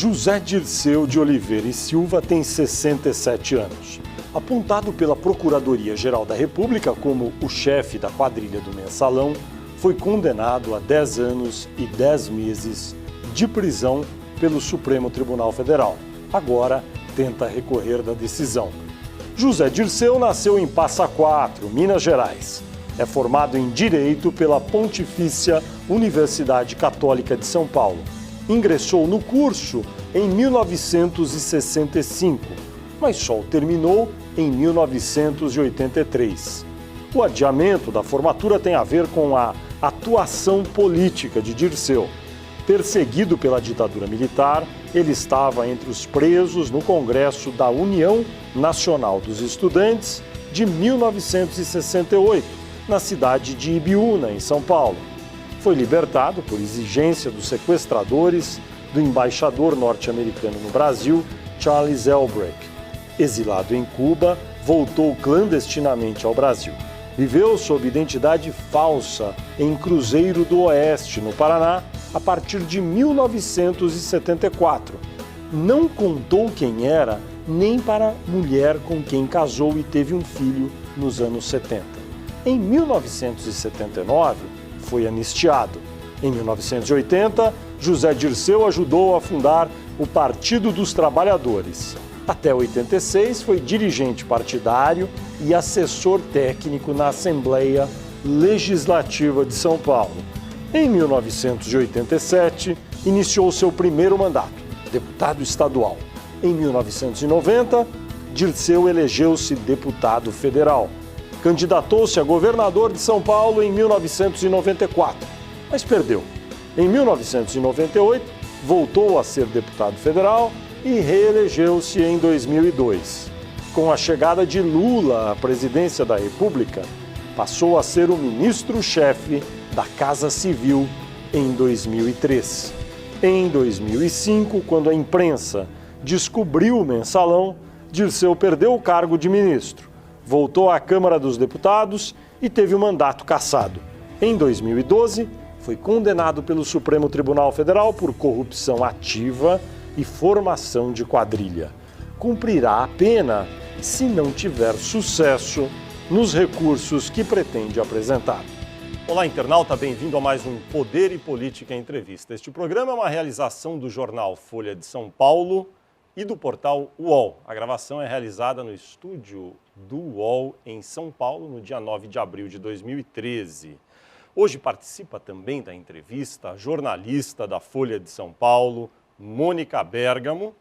José Dirceu de Oliveira e Silva tem 67 anos. Apontado pela Procuradoria-Geral da República como o chefe da quadrilha do Mensalão, foi condenado a 10 anos e 10 meses de prisão pelo Supremo Tribunal Federal. Agora tenta recorrer da decisão. José Dirceu nasceu em Passa Quatro, Minas Gerais. É formado em Direito pela Pontifícia Universidade Católica de São Paulo. Ingressou no curso em 1965, mas só o terminou em 1983. O adiamento da formatura tem a ver com a atuação política de Dirceu. Perseguido pela ditadura militar, ele estava entre os presos no Congresso da União Nacional dos Estudantes de 1968, na cidade de Ibiúna, em São Paulo. Foi libertado por exigência dos sequestradores do embaixador norte-americano no Brasil, Charles Elbrecht. Exilado em Cuba, voltou clandestinamente ao Brasil. Viveu sob identidade falsa em Cruzeiro do Oeste, no Paraná, a partir de 1974. Não contou quem era nem para a mulher com quem casou e teve um filho nos anos 70. Em 1979, foi anistiado. Em 1980, José Dirceu ajudou a fundar o Partido dos Trabalhadores. Até 86, foi dirigente partidário e assessor técnico na Assembleia Legislativa de São Paulo. Em 1987, iniciou seu primeiro mandato, deputado estadual. Em 1990, Dirceu elegeu-se deputado federal. Candidatou-se a governador de São Paulo em 1994, mas perdeu. Em 1998, voltou a ser deputado federal e reelegeu-se em 2002. Com a chegada de Lula à presidência da República, passou a ser o ministro-chefe da Casa Civil em 2003. Em 2005, quando a imprensa descobriu o Mensalão, Dirceu perdeu o cargo de ministro. Voltou à Câmara dos Deputados e teve o mandato cassado. Em 2012, foi condenado pelo Supremo Tribunal Federal por corrupção ativa e formação de quadrilha. Cumprirá a pena se não tiver sucesso nos recursos que pretende apresentar. Olá, internauta, bem-vindo a mais um Poder e Política em Entrevista. Este programa é uma realização do jornal Folha de São Paulo e do portal UOL. A gravação é realizada no estúdio do UOL em São Paulo, no dia 9 de abril de 2013. Hoje participa também da entrevista a jornalista da Folha de São Paulo, Mônica Bergamo,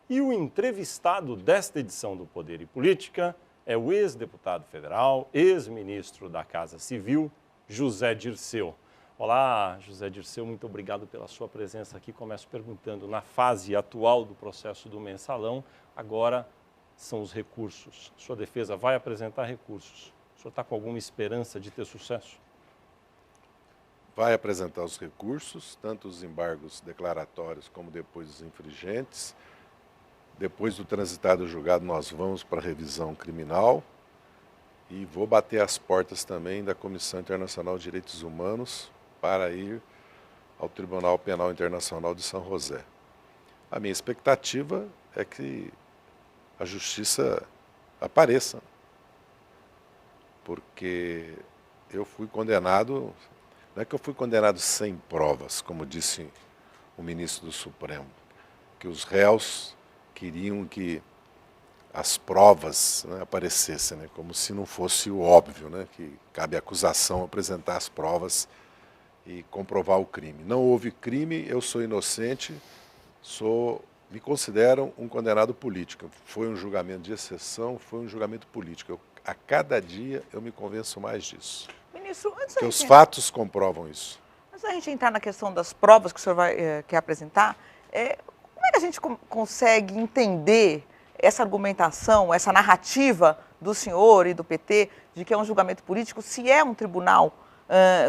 e o entrevistado desta edição do Poder e Política é o ex-deputado federal, ex-ministro da Casa Civil, José Dirceu. Olá, José Dirceu, muito obrigado pela sua presença aqui. Começo perguntando, na fase atual do processo do Mensalão, agora são os recursos. Sua defesa vai apresentar recursos. O senhor está com alguma esperança de ter sucesso? Vai apresentar os recursos, tanto os embargos declaratórios como depois os infringentes. Depois do transitado julgado, nós vamos para a revisão criminal e vou bater as portas também da Comissão Internacional de Direitos Humanos para ir ao Tribunal Penal Internacional de São José. A minha expectativa é que a justiça apareça, porque eu fui condenado, não é que eu fui condenado sem provas, como disse o ministro do Supremo, que os réus queriam que as provas, né, aparecessem, né, como se não fosse o óbvio, né, que cabe à acusação apresentar as provas e comprovar o crime. Não houve crime, eu sou inocente, me consideram um condenado político. Foi um julgamento de exceção, foi um julgamento político. A cada dia eu me convenço mais disso. Ministro, porque os fatos comprovam isso. Antes da gente entrar na questão das provas que o senhor quer apresentar, como é que a gente consegue entender essa argumentação, essa narrativa do senhor e do PT de que é um julgamento político, se é um tribunal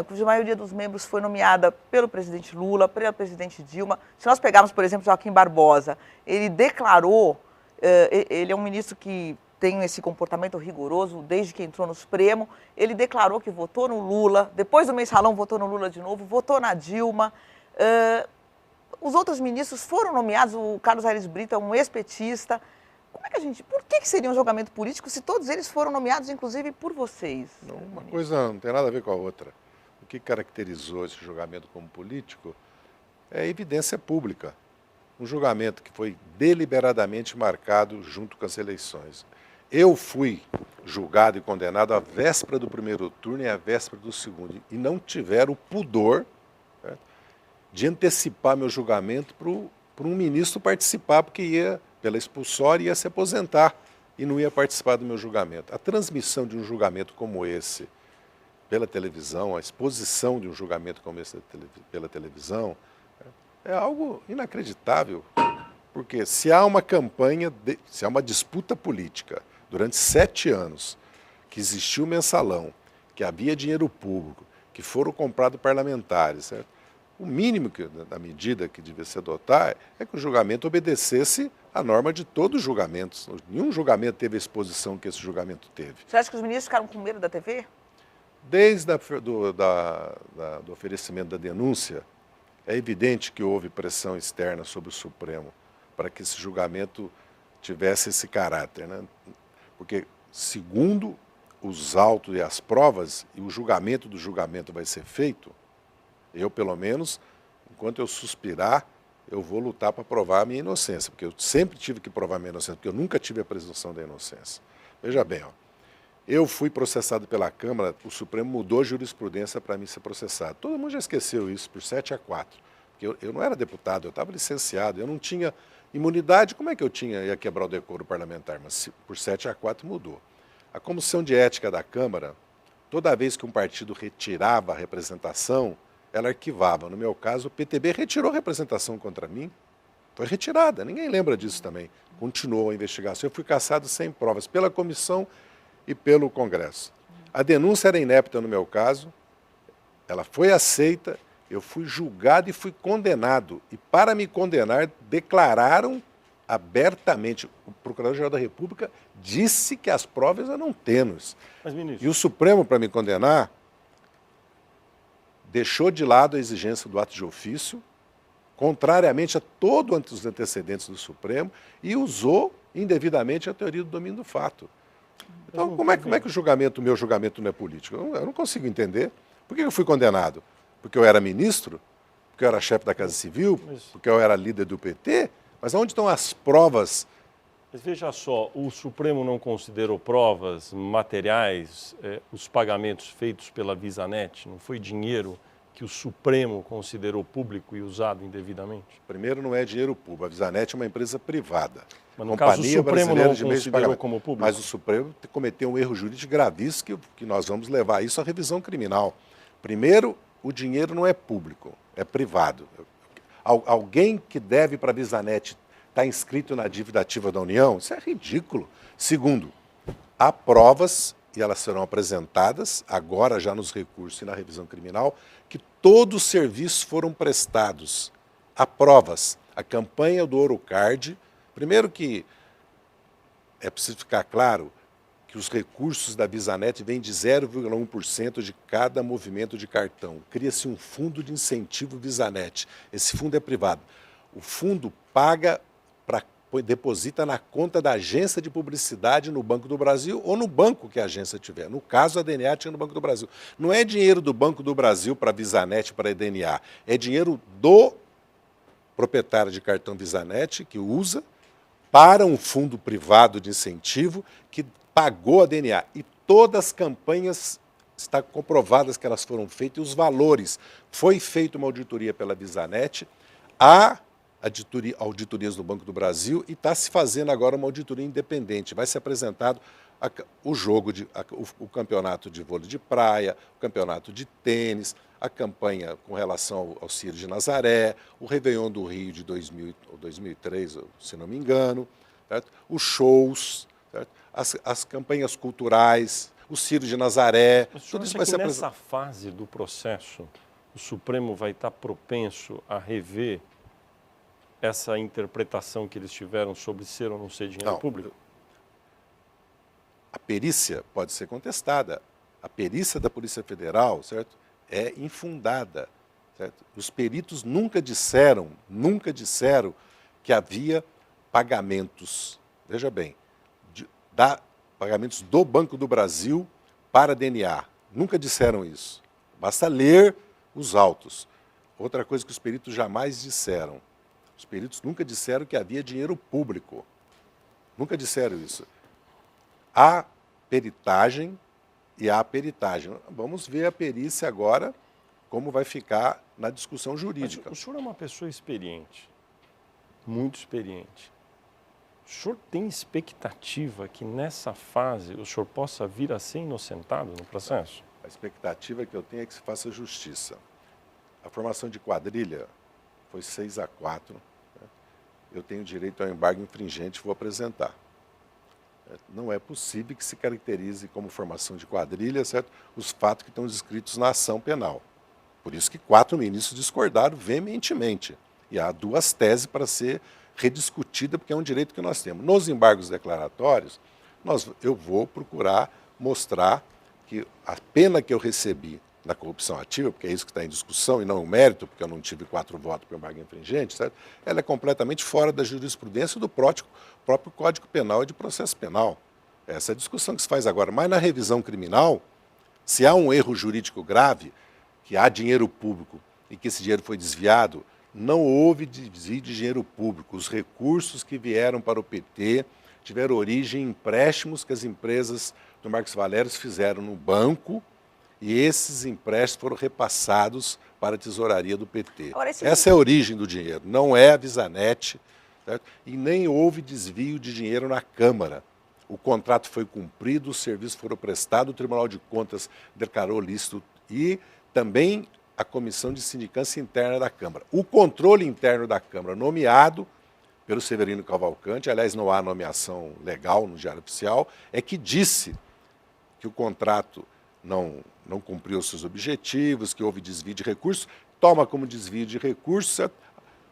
cuja maioria dos membros foi nomeada pelo presidente Lula, pelo presidente Dilma? Se nós pegarmos, por exemplo, Joaquim Barbosa, ele declarou, ele é um ministro que tem esse comportamento rigoroso desde que entrou no Supremo, ele declarou que votou no Lula, depois do Mensalão votou no Lula de novo, votou na Dilma. Os outros ministros foram nomeados, o Carlos Aires Brito é um ex-petista. Como é que por que seria um julgamento político se todos eles foram nomeados, inclusive, por vocês? Não, uma coisa não tem nada a ver com a outra. O que caracterizou esse julgamento como político é a evidência pública. Um julgamento que foi deliberadamente marcado junto com as eleições. Eu fui julgado e condenado à véspera do primeiro turno e à véspera do segundo. E não tiveram o pudor, certo, de antecipar meu julgamento para um ministro participar, porque ia, pela expulsória, ia se aposentar e não ia participar do meu julgamento. A transmissão de um julgamento como esse pela televisão, a exposição de um julgamento como esse pela televisão, é algo inacreditável. Porque se há uma campanha, se há uma disputa política durante 7 anos, que existiu mensalão, que havia dinheiro público, que foram comprados parlamentares, certo? O mínimo da medida que devia se adotar é que o julgamento obedecesse à norma de todos os julgamentos. Nenhum julgamento teve a exposição que esse julgamento teve. Você acha que os ministros ficaram com medo da TV? Desde do oferecimento da denúncia, é evidente que houve pressão externa sobre o Supremo para que esse julgamento tivesse esse caráter, né? Porque, segundo os autos e as provas, e o julgamento do julgamento vai ser feito, eu, pelo menos, enquanto eu suspirar, eu vou lutar para provar a minha inocência, porque eu sempre tive que provar a minha inocência, porque eu nunca tive a presunção da inocência. Veja bem, ó, eu fui processado pela Câmara, o Supremo mudou a jurisprudência para mim ser processado. Todo mundo já esqueceu isso, por 7-4, porque eu não era deputado, eu estava licenciado, eu não tinha imunidade, como é que eu ia quebrar o decoro parlamentar? Mas por 7-4 mudou. A Comissão de Ética da Câmara, toda vez que um partido retirava a representação, ela arquivava. No meu caso, o PTB retirou a representação contra mim. Foi retirada, ninguém lembra disso também. Continuou a investigação. Eu fui cassado sem provas pela comissão e pelo Congresso. A denúncia era inépita no meu caso, ela foi aceita, eu fui julgado e fui condenado. E para me condenar, declararam abertamente, o Procurador-Geral da República disse que as provas eram tênues. Mas, ministro, E o Supremo, para me condenar, deixou de lado a exigência do ato de ofício, contrariamente a todos os antecedentes do Supremo, e usou indevidamente a teoria do domínio do fato. Então, como é que o meu julgamento não é político? Eu não consigo entender. Por que eu fui condenado? Porque eu era ministro? Porque eu era chefe da Casa Civil? Porque eu era líder do PT? Mas onde estão as provas? Mas veja só, o Supremo não considerou provas materiais, os pagamentos feitos pela Visanet, não foi dinheiro que o Supremo considerou público e usado indevidamente? Primeiro, não é dinheiro público. A Visanet é uma empresa privada. Mas no caso o Supremo não considerou como público? Mas o Supremo cometeu um erro jurídico gravíssimo que nós vamos levar isso à revisão criminal. Primeiro, o dinheiro não é público, é privado. Alguém que deve para a Visanet está inscrito na dívida ativa da União? Isso é ridículo. Segundo, há provas, e elas serão apresentadas agora já nos recursos e na revisão criminal, que todos os serviços foram prestados. Há provas. A campanha do Orocard, primeiro que é preciso ficar claro que os recursos da Visanet vêm de 0,1% de cada movimento de cartão. Cria-se um fundo de incentivo Visanet. Esse fundo é privado. O fundo paga, deposita na conta da agência de publicidade no Banco do Brasil ou no banco que a agência tiver. No caso, a DNA tinha no Banco do Brasil. Não é dinheiro do Banco do Brasil para a Visanet, para a DNA. É dinheiro do proprietário de cartão Visanet que usa para um fundo privado de incentivo que pagou a DNA. E todas as campanhas está comprovadas que elas foram feitas e os valores. Foi feita uma auditoria pela Visanet, há auditorias do Banco do Brasil e está se fazendo agora uma auditoria independente. Vai ser apresentado o campeonato de vôlei de praia, o campeonato de tênis, a campanha com relação ao Círio de Nazaré, o Réveillon do Rio de 2003, se não me engano, certo? Os shows, certo? As campanhas culturais, o Círio de Nazaré. Mas tudo isso vai ser nessa fase do processo, o Supremo vai estar propenso a rever essa interpretação que eles tiveram sobre ser ou não ser dinheiro público? A perícia pode ser contestada. A perícia da Polícia Federal, certo, é infundada. certo? Os peritos nunca disseram que havia pagamentos, veja bem, pagamentos do Banco do Brasil para a DNA. Nunca disseram isso. Basta ler os autos. Outra coisa que os peritos jamais disseram. Os peritos nunca disseram que havia dinheiro público. Nunca disseram isso. Há peritagem e há peritagem. Vamos ver a perícia agora, como vai ficar na discussão jurídica. Mas o senhor é uma pessoa experiente, muito experiente. O senhor tem expectativa que nessa fase o senhor possa vir a ser inocentado no processo? A expectativa que eu tenho é que se faça justiça. A formação de quadrilha foi 6-4. Né? Eu tenho direito ao embargo infringente, vou apresentar. Não é possível que se caracterize como formação de quadrilha, certo? Os fatos que estão descritos na ação penal. Por isso que 4 ministros discordaram veementemente. E há 2 teses para ser rediscutida, porque é um direito que nós temos. Nos embargos declaratórios, eu vou procurar mostrar que a pena que eu recebi na corrupção ativa, porque é isso que está em discussão e não o mérito, porque eu não tive 4 votos para o embargo infringente, certo? Ela é completamente fora da jurisprudência do próprio Código Penal e de Processo Penal. Essa é a discussão que se faz agora. Mas na revisão criminal, se há um erro jurídico grave, que há dinheiro público e que esse dinheiro foi desviado, não houve desvio de dinheiro público. Os recursos que vieram para o PT tiveram origem em empréstimos que as empresas do Marcos Valério fizeram no banco e esses empréstimos foram repassados para a tesouraria do PT. Essa é a origem do dinheiro, não é a Visanet, certo? E nem houve desvio de dinheiro na Câmara. O contrato foi cumprido, os serviços foram prestados, o Tribunal de Contas declarou lícito e também a Comissão de Sindicância Interna da Câmara. O controle interno da Câmara, nomeado pelo Severino Cavalcante, aliás, não há nomeação legal no Diário Oficial, é que disse que o contrato não cumpriu os seus objetivos, que houve desvio de recursos, toma como desvio de recursos, certo?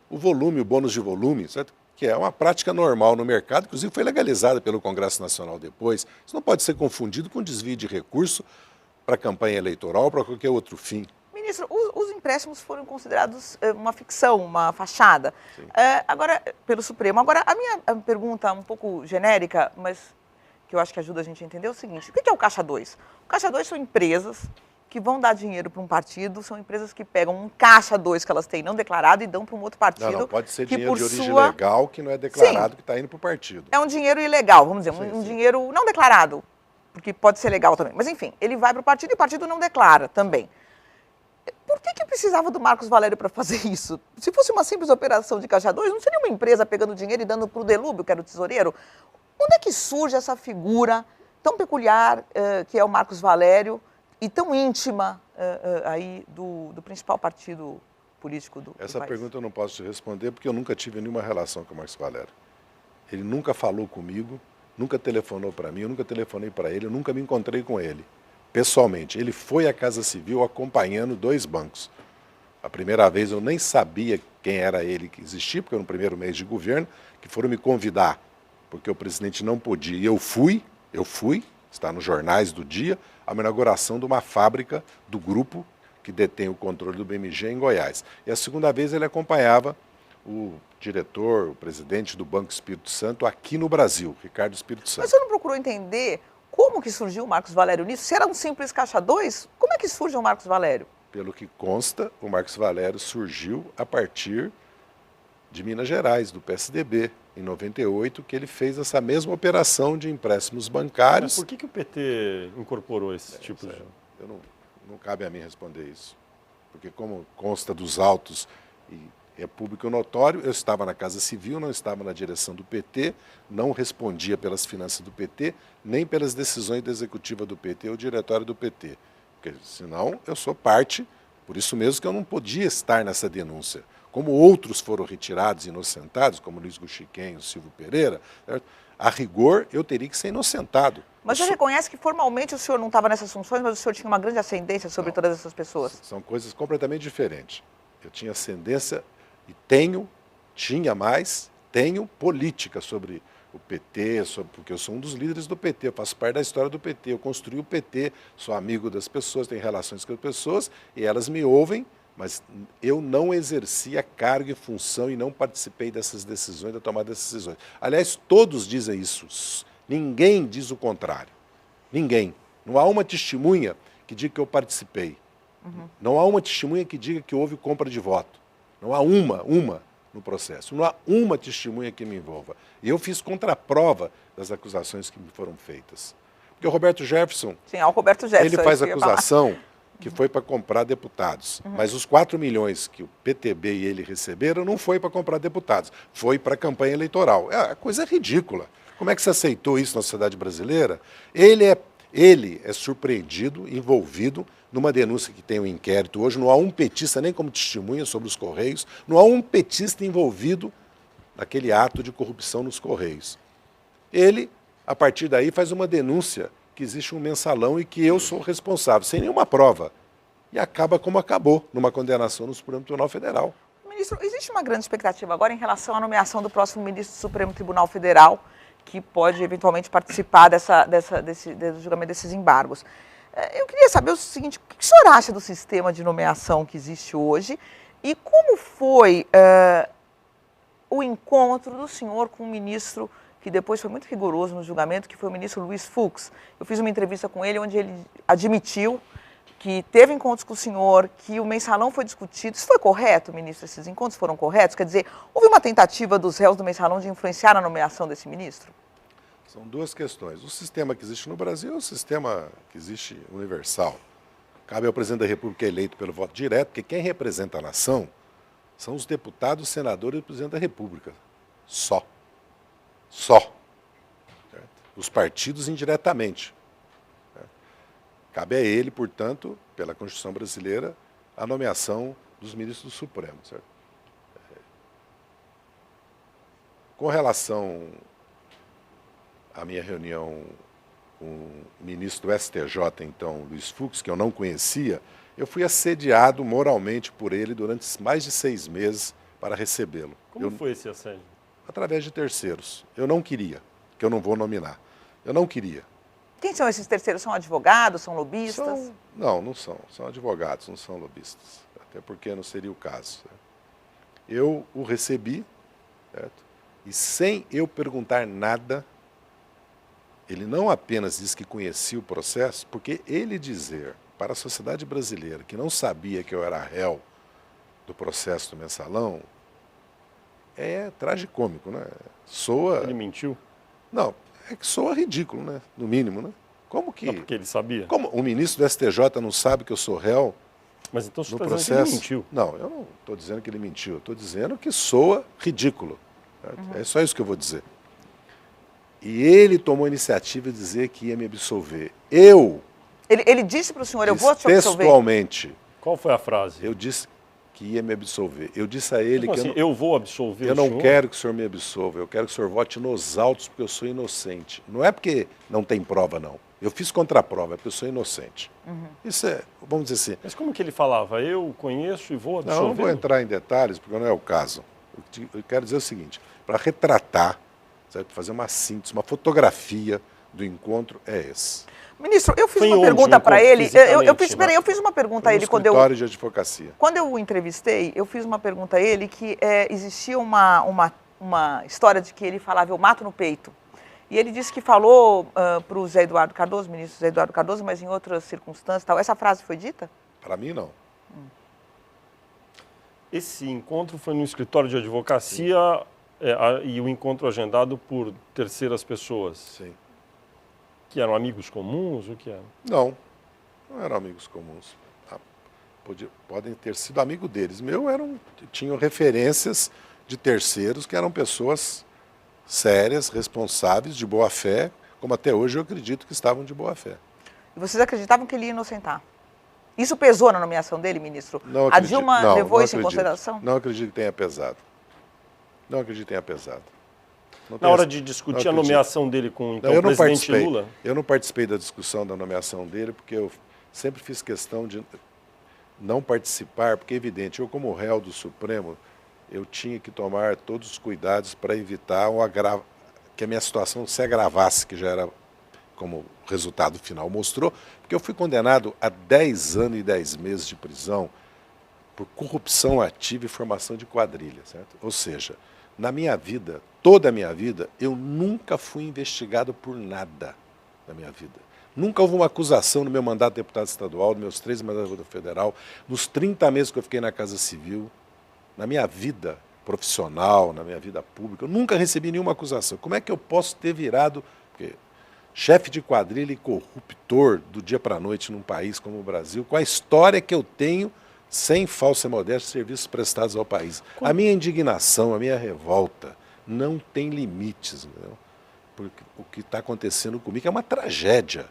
O volume, o bônus de volume, certo? Que é uma prática normal no mercado, inclusive foi legalizada pelo Congresso Nacional depois. Isso não pode ser confundido com desvio de recurso para campanha eleitoral ou para qualquer outro fim. Ministro, os empréstimos foram considerados uma ficção, uma fachada, agora pelo Supremo. Agora, a minha pergunta um pouco genérica, mas que eu acho que ajuda a gente a entender, é o seguinte: o que é o Caixa 2? O Caixa 2 são empresas que vão dar dinheiro para um partido, são empresas que pegam um Caixa 2 que elas têm não declarado e dão para um outro partido. Não, pode ser que dinheiro de origem legal que não é declarado, que está indo para o partido. É um dinheiro ilegal, vamos dizer, um dinheiro não declarado, porque pode ser legal também. Mas enfim, ele vai para o partido e o partido não declara também. Por que precisava do Marcos Valério para fazer isso? Se fosse uma simples operação de Caixa 2, não seria uma empresa pegando dinheiro e dando para o Delúbio, que era o tesoureiro? Onde é que surge essa figura tão peculiar que é o Marcos Valério e tão íntima aí do principal partido político do país? Essa pergunta eu não posso te responder porque eu nunca tive nenhuma relação com o Marcos Valério. Ele nunca falou comigo, nunca telefonou para mim, eu nunca telefonei para ele, eu nunca me encontrei com ele. Pessoalmente, ele foi à Casa Civil acompanhando 2 bancos. A primeira vez eu nem sabia quem era ele que existia, porque era no primeiro mês de governo, que foram me convidar, porque o presidente não podia. E eu fui, está nos jornais do dia, a inauguração de uma fábrica do grupo que detém o controle do BMG em Goiás. E a segunda vez ele acompanhava o diretor, o presidente do Banco Espírito Santo aqui no Brasil, Ricardo Espírito Santo. Mas você não procurou entender como que surgiu o Marcos Valério nisso? Se era um simples Caixa 2, como é que surge o Marcos Valério? Pelo que consta, o Marcos Valério surgiu a partir de Minas Gerais, do PSDB, em 98, que ele fez essa mesma operação de empréstimos bancários. Mas por que o PT incorporou esse tipo de... Não cabe a mim responder isso. Porque como consta dos autos e é público notório, eu estava na Casa Civil, não estava na direção do PT, não respondia pelas finanças do PT, nem pelas decisões da executiva do PT ou diretório do PT. Porque senão eu sou parte, por isso mesmo que eu não podia estar nessa denúncia. Como outros foram retirados, inocentados, como Luiz Guxiquem e o Silvio Pereira, certo? A rigor eu teria que ser inocentado. Mas você reconhece que formalmente o senhor não estava nessas funções, mas o senhor tinha uma grande ascendência sobre todas essas pessoas? São coisas completamente diferentes. Eu tinha ascendência e tenho política sobre o PT, porque eu sou um dos líderes do PT, eu faço parte da história do PT, eu construí o PT, sou amigo das pessoas, tenho relações com as pessoas e elas me ouvem mas eu não exerci a cargo e função e não participei dessas decisões, da tomada dessas decisões. Aliás, todos dizem isso. Ninguém diz o contrário. Ninguém. Não há uma testemunha que diga que eu participei. Não há uma testemunha que diga que houve compra de voto. Não há uma no processo. Não há uma testemunha que me envolva. E eu fiz contraprova das acusações que me foram feitas. Porque o Roberto Jefferson, Sim, é o Roberto Jefferson. ele faz acusação que foi para comprar deputados. Mas os 4 milhões que o PTB e ele receberam não foi para comprar deputados. Foi para a campanha eleitoral. A coisa é ridícula. Como é que você aceitou isso na sociedade brasileira? Ele é surpreendido, envolvido numa denúncia que tem um inquérito hoje. Não há um petista nem como testemunha sobre os Correios. Não há um petista envolvido naquele ato de corrupção nos Correios. Ele, a partir daí, faz uma denúncia que existe um mensalão e que eu sou responsável, sem nenhuma prova. E acaba como acabou, numa condenação no Supremo Tribunal Federal. Ministro, existe uma grande expectativa agora em relação à nomeação do próximo ministro do Supremo Tribunal Federal, que pode eventualmente participar do julgamento desses embargos. Eu queria saber o seguinte, o que o senhor acha do sistema de nomeação que existe hoje e como foi o encontro do senhor com o ministro que depois foi muito rigoroso no julgamento, que foi o ministro Luiz Fux. Eu fiz uma entrevista com ele onde ele admitiu que teve encontros com o senhor, que o mensalão foi discutido. Isso foi correto, ministro? Esses encontros foram corretos? Quer dizer, houve uma tentativa dos réus do mensalão de influenciar a nomeação desse ministro? São duas questões. O sistema que existe no Brasil é o sistema que existe universal. Cabe ao presidente da República eleito pelo voto direto, porque quem representa a nação são os deputados, senadores e o presidente da República. Só. Certo? Os partidos indiretamente. Certo? Cabe a ele, portanto, pela Constituição brasileira, a nomeação dos ministros do Supremo. Certo? Com relação à minha reunião com o ministro do STJ, então, Luiz Fux, que eu não conhecia, eu fui assediado moralmente por ele durante mais de 6 meses para recebê-lo. Como foi esse assédio? Através de terceiros. Eu não queria, que eu não vou nominar. Eu não queria. Quem são esses terceiros? São advogados, são lobistas? Não são. São advogados, não são lobistas. Até porque não seria o caso. Certo? Eu o recebi, certo? E sem eu perguntar nada, ele não apenas disse que conhecia o processo, porque ele dizer para a sociedade brasileira que não sabia que eu era réu do processo do mensalão, é tragicômico, né? Soa... Ele mentiu? Não, é que soa ridículo, né? No mínimo, né? Como que... Não, porque ele sabia. Como o ministro do STJ não sabe que eu sou réu Mas então você no está processo? dizendo que ele mentiu. Não, eu não estou dizendo que ele mentiu. Eu estou dizendo que soa ridículo. Certo? É só isso que eu vou dizer. E ele tomou a iniciativa de dizer que ia me absolver. Ele disse para o senhor, eu vou te absolver? Textualmente, Qual foi a frase? eu disse que ia me absolver. Eu disse a ele Como que assim, eu vou absolver eu o não senhor? quero que o senhor me absolva, eu quero que o senhor vote nos autos porque eu sou inocente. Não é porque não tem prova, não. Eu fiz contraprova, é porque eu sou inocente. Isso é, vamos dizer assim... Mas como que ele falava? Eu conheço e vou absolver? Não, eu não vou entrar em detalhes, porque não é o caso. Eu quero dizer o seguinte, para retratar, sabe, fazer uma síntese, uma fotografia do encontro é esse. Ministro, eu fiz Foi uma onde pergunta o para encontro ele. fisicamente, Eu fiz uma pergunta a ele No escritório de advocacia. quando eu o entrevistei, eu fiz uma pergunta a ele que existia uma história de que ele falava, eu mato no peito. E ele disse que falou para o Zé Eduardo Cardoso, ministro Zé Eduardo Cardoso, mas em outras circunstâncias e tal. Essa frase foi dita? Para mim, não. Esse encontro foi no escritório de advocacia e o encontro agendado por terceiras pessoas. Sim. Que eram amigos comuns? O que era? Não eram amigos comuns. Podem ter sido amigo deles. Tinham referências de terceiros que eram pessoas sérias, responsáveis, de boa fé, como até hoje eu acredito que estavam de boa fé. E vocês acreditavam que ele ia inocentar? Isso pesou na nomeação dele, ministro? Não A acredito. Dilma levou isso em acredito. consideração? Não acredito que tenha pesado. Não acredito que tenha pesado. Na hora de discutir a nomeação dele com então, o presidente Lula? Eu não participei da discussão da nomeação dele, porque eu sempre fiz questão de não participar, porque é evidente, eu como réu do Supremo, eu tinha que tomar todos os cuidados para evitar que a minha situação se agravasse, que já era, como o resultado final mostrou, porque eu fui condenado a 10 anos e 10 meses de prisão por corrupção ativa e formação de quadrilha, certo? Ou seja, na minha vida, toda a minha vida, eu nunca fui investigado por nada na minha vida. Nunca houve uma acusação no meu mandato de deputado estadual, nos meus 3 mandatos federal, nos 30 meses que eu fiquei na Casa Civil, na minha vida profissional, na minha vida pública, eu nunca recebi nenhuma acusação. Como é que eu posso ter virado chefe de quadrilha e corruptor do dia para a noite num país como o Brasil, com a história que eu tenho, sem falsa modéstia, serviços prestados ao país? A minha indignação, a minha revolta não tem limites, entendeu? Porque o que está acontecendo comigo é uma tragédia.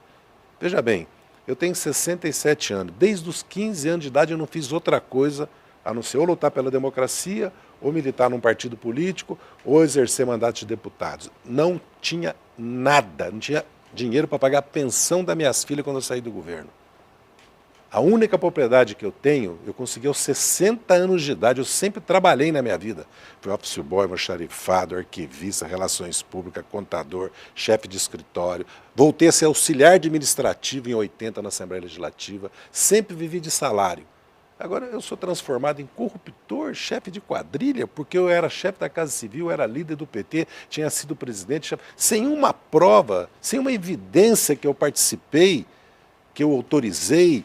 Veja bem, eu tenho 67 anos, desde os 15 anos de idade eu não fiz outra coisa a não ser ou lutar pela democracia, ou militar num partido político, ou exercer mandato de deputados. Não tinha nada, não tinha dinheiro para pagar a pensão das minhas filhas quando eu saí do governo. A única propriedade que eu tenho, eu consegui aos 60 anos de idade, eu sempre trabalhei na minha vida. Fui office boy, almoxarifado, arquivista, relações públicas, contador, chefe de escritório. Voltei a ser auxiliar administrativo em 80 na Assembleia Legislativa, sempre vivi de salário. Agora eu sou transformado em corruptor, chefe de quadrilha, porque eu era chefe da Casa Civil, era líder do PT, tinha sido presidente, sem uma prova, sem uma evidência que eu participei, que eu autorizei.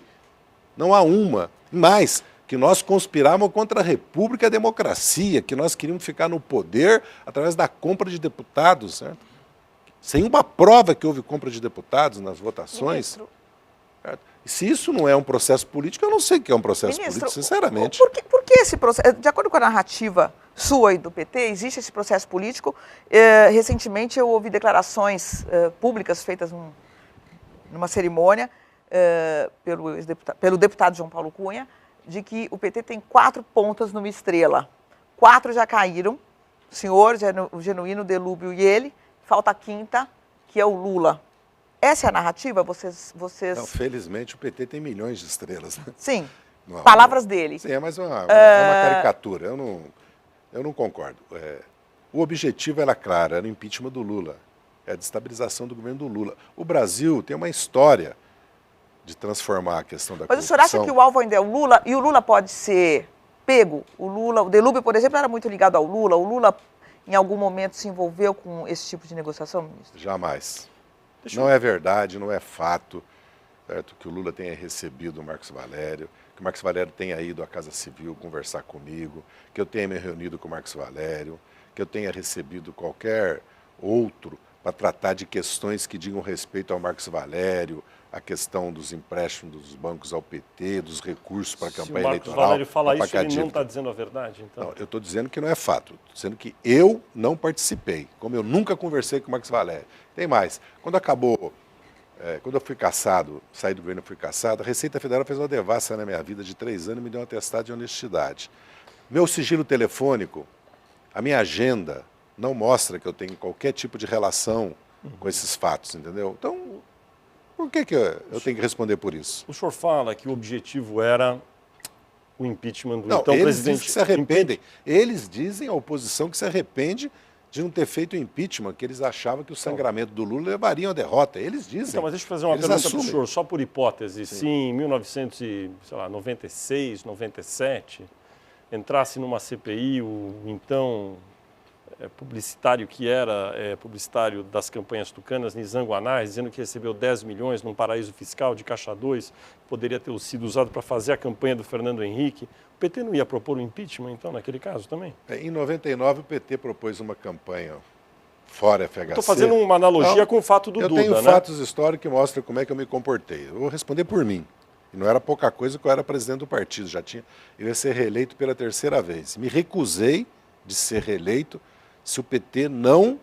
Não há uma. Mais, que nós conspirávamos contra a República e a democracia, que nós queríamos ficar no poder através da compra de deputados, certo? Sem uma prova que houve compra de deputados nas votações. Certo? E se isso não é um processo político, eu não sei o que é um processo político, sinceramente. Por que esse processo, de acordo com a narrativa sua e do PT, existe esse processo político? Recentemente eu ouvi declarações públicas feitas numa cerimônia pelo deputado João Paulo Cunha, de que o PT tem 4 pontas numa estrela. 4 já caíram, o senhor, o Genuíno, o Delúbio e ele, falta a 5ª, que é o Lula. Essa é a narrativa? Vocês... Não, felizmente o PT tem milhões de estrelas. Sim, palavras dele. Sim, mas é uma caricatura, eu não concordo. O objetivo era claro, era o impeachment do Lula, é a destabilização do governo do Lula. O Brasil tem uma história de transformar a questão da corrupção. Mas o senhor acha que o alvo ainda é o Lula, e o Lula pode ser pego? O Delúbio, por exemplo, era muito ligado ao Lula. O Lula, em algum momento, se envolveu com esse tipo de negociação, ministro? Jamais. Não é verdade, não é fato, certo? Que o Lula tenha recebido o Marcos Valério, que o Marcos Valério tenha ido à Casa Civil conversar comigo, que eu tenha me reunido com o Marcos Valério, que eu tenha recebido qualquer outro para tratar de questões que digam respeito ao Marcos Valério, a questão dos empréstimos dos bancos ao PT, dos recursos para a campanha eleitoral. Se o Marcos Valério fala isso, ele não está dizendo a verdade, então? Não, eu estou dizendo que não é fato. Estou dizendo que eu não participei, como eu nunca conversei com o Marcos Valério. Tem mais. Quando eu fui cassado, saí do governo e fui cassado, a Receita Federal fez uma devassa na minha vida de 3 anos e me deu um atestado de honestidade. Meu sigilo telefônico, a minha agenda, não mostra que eu tenho qualquer tipo de relação com esses fatos, entendeu? Então, por que eu tenho que responder por isso? O senhor fala que o objetivo era o impeachment do não, então eles presidente. Dizem que se arrependem. Eles dizem, a oposição, que se arrepende de não ter feito o impeachment, que eles achavam que o sangramento do Lula levaria à derrota. Eles dizem. Então, mas deixa eu fazer uma pergunta para o senhor, só por hipótese. Sim. Se em 1996, 97, entrasse numa CPI o então publicitário que era publicitário das campanhas tucanas, Nizam Guanais, dizendo que recebeu 10 milhões num paraíso fiscal de Caixa 2, poderia ter sido usado para fazer a campanha do Fernando Henrique. O PT não ia propor o impeachment, então, naquele caso também? Em 99, o PT propôs uma campanha fora FHC. Estou fazendo uma analogia com o fato do Duda, né? Eu tenho fatos históricos que mostram como é que eu me comportei. Eu vou responder por mim. E não era pouca coisa que eu era presidente do partido. Eu ia ser reeleito pela 3ª vez. Me recusei de ser reeleito se o PT não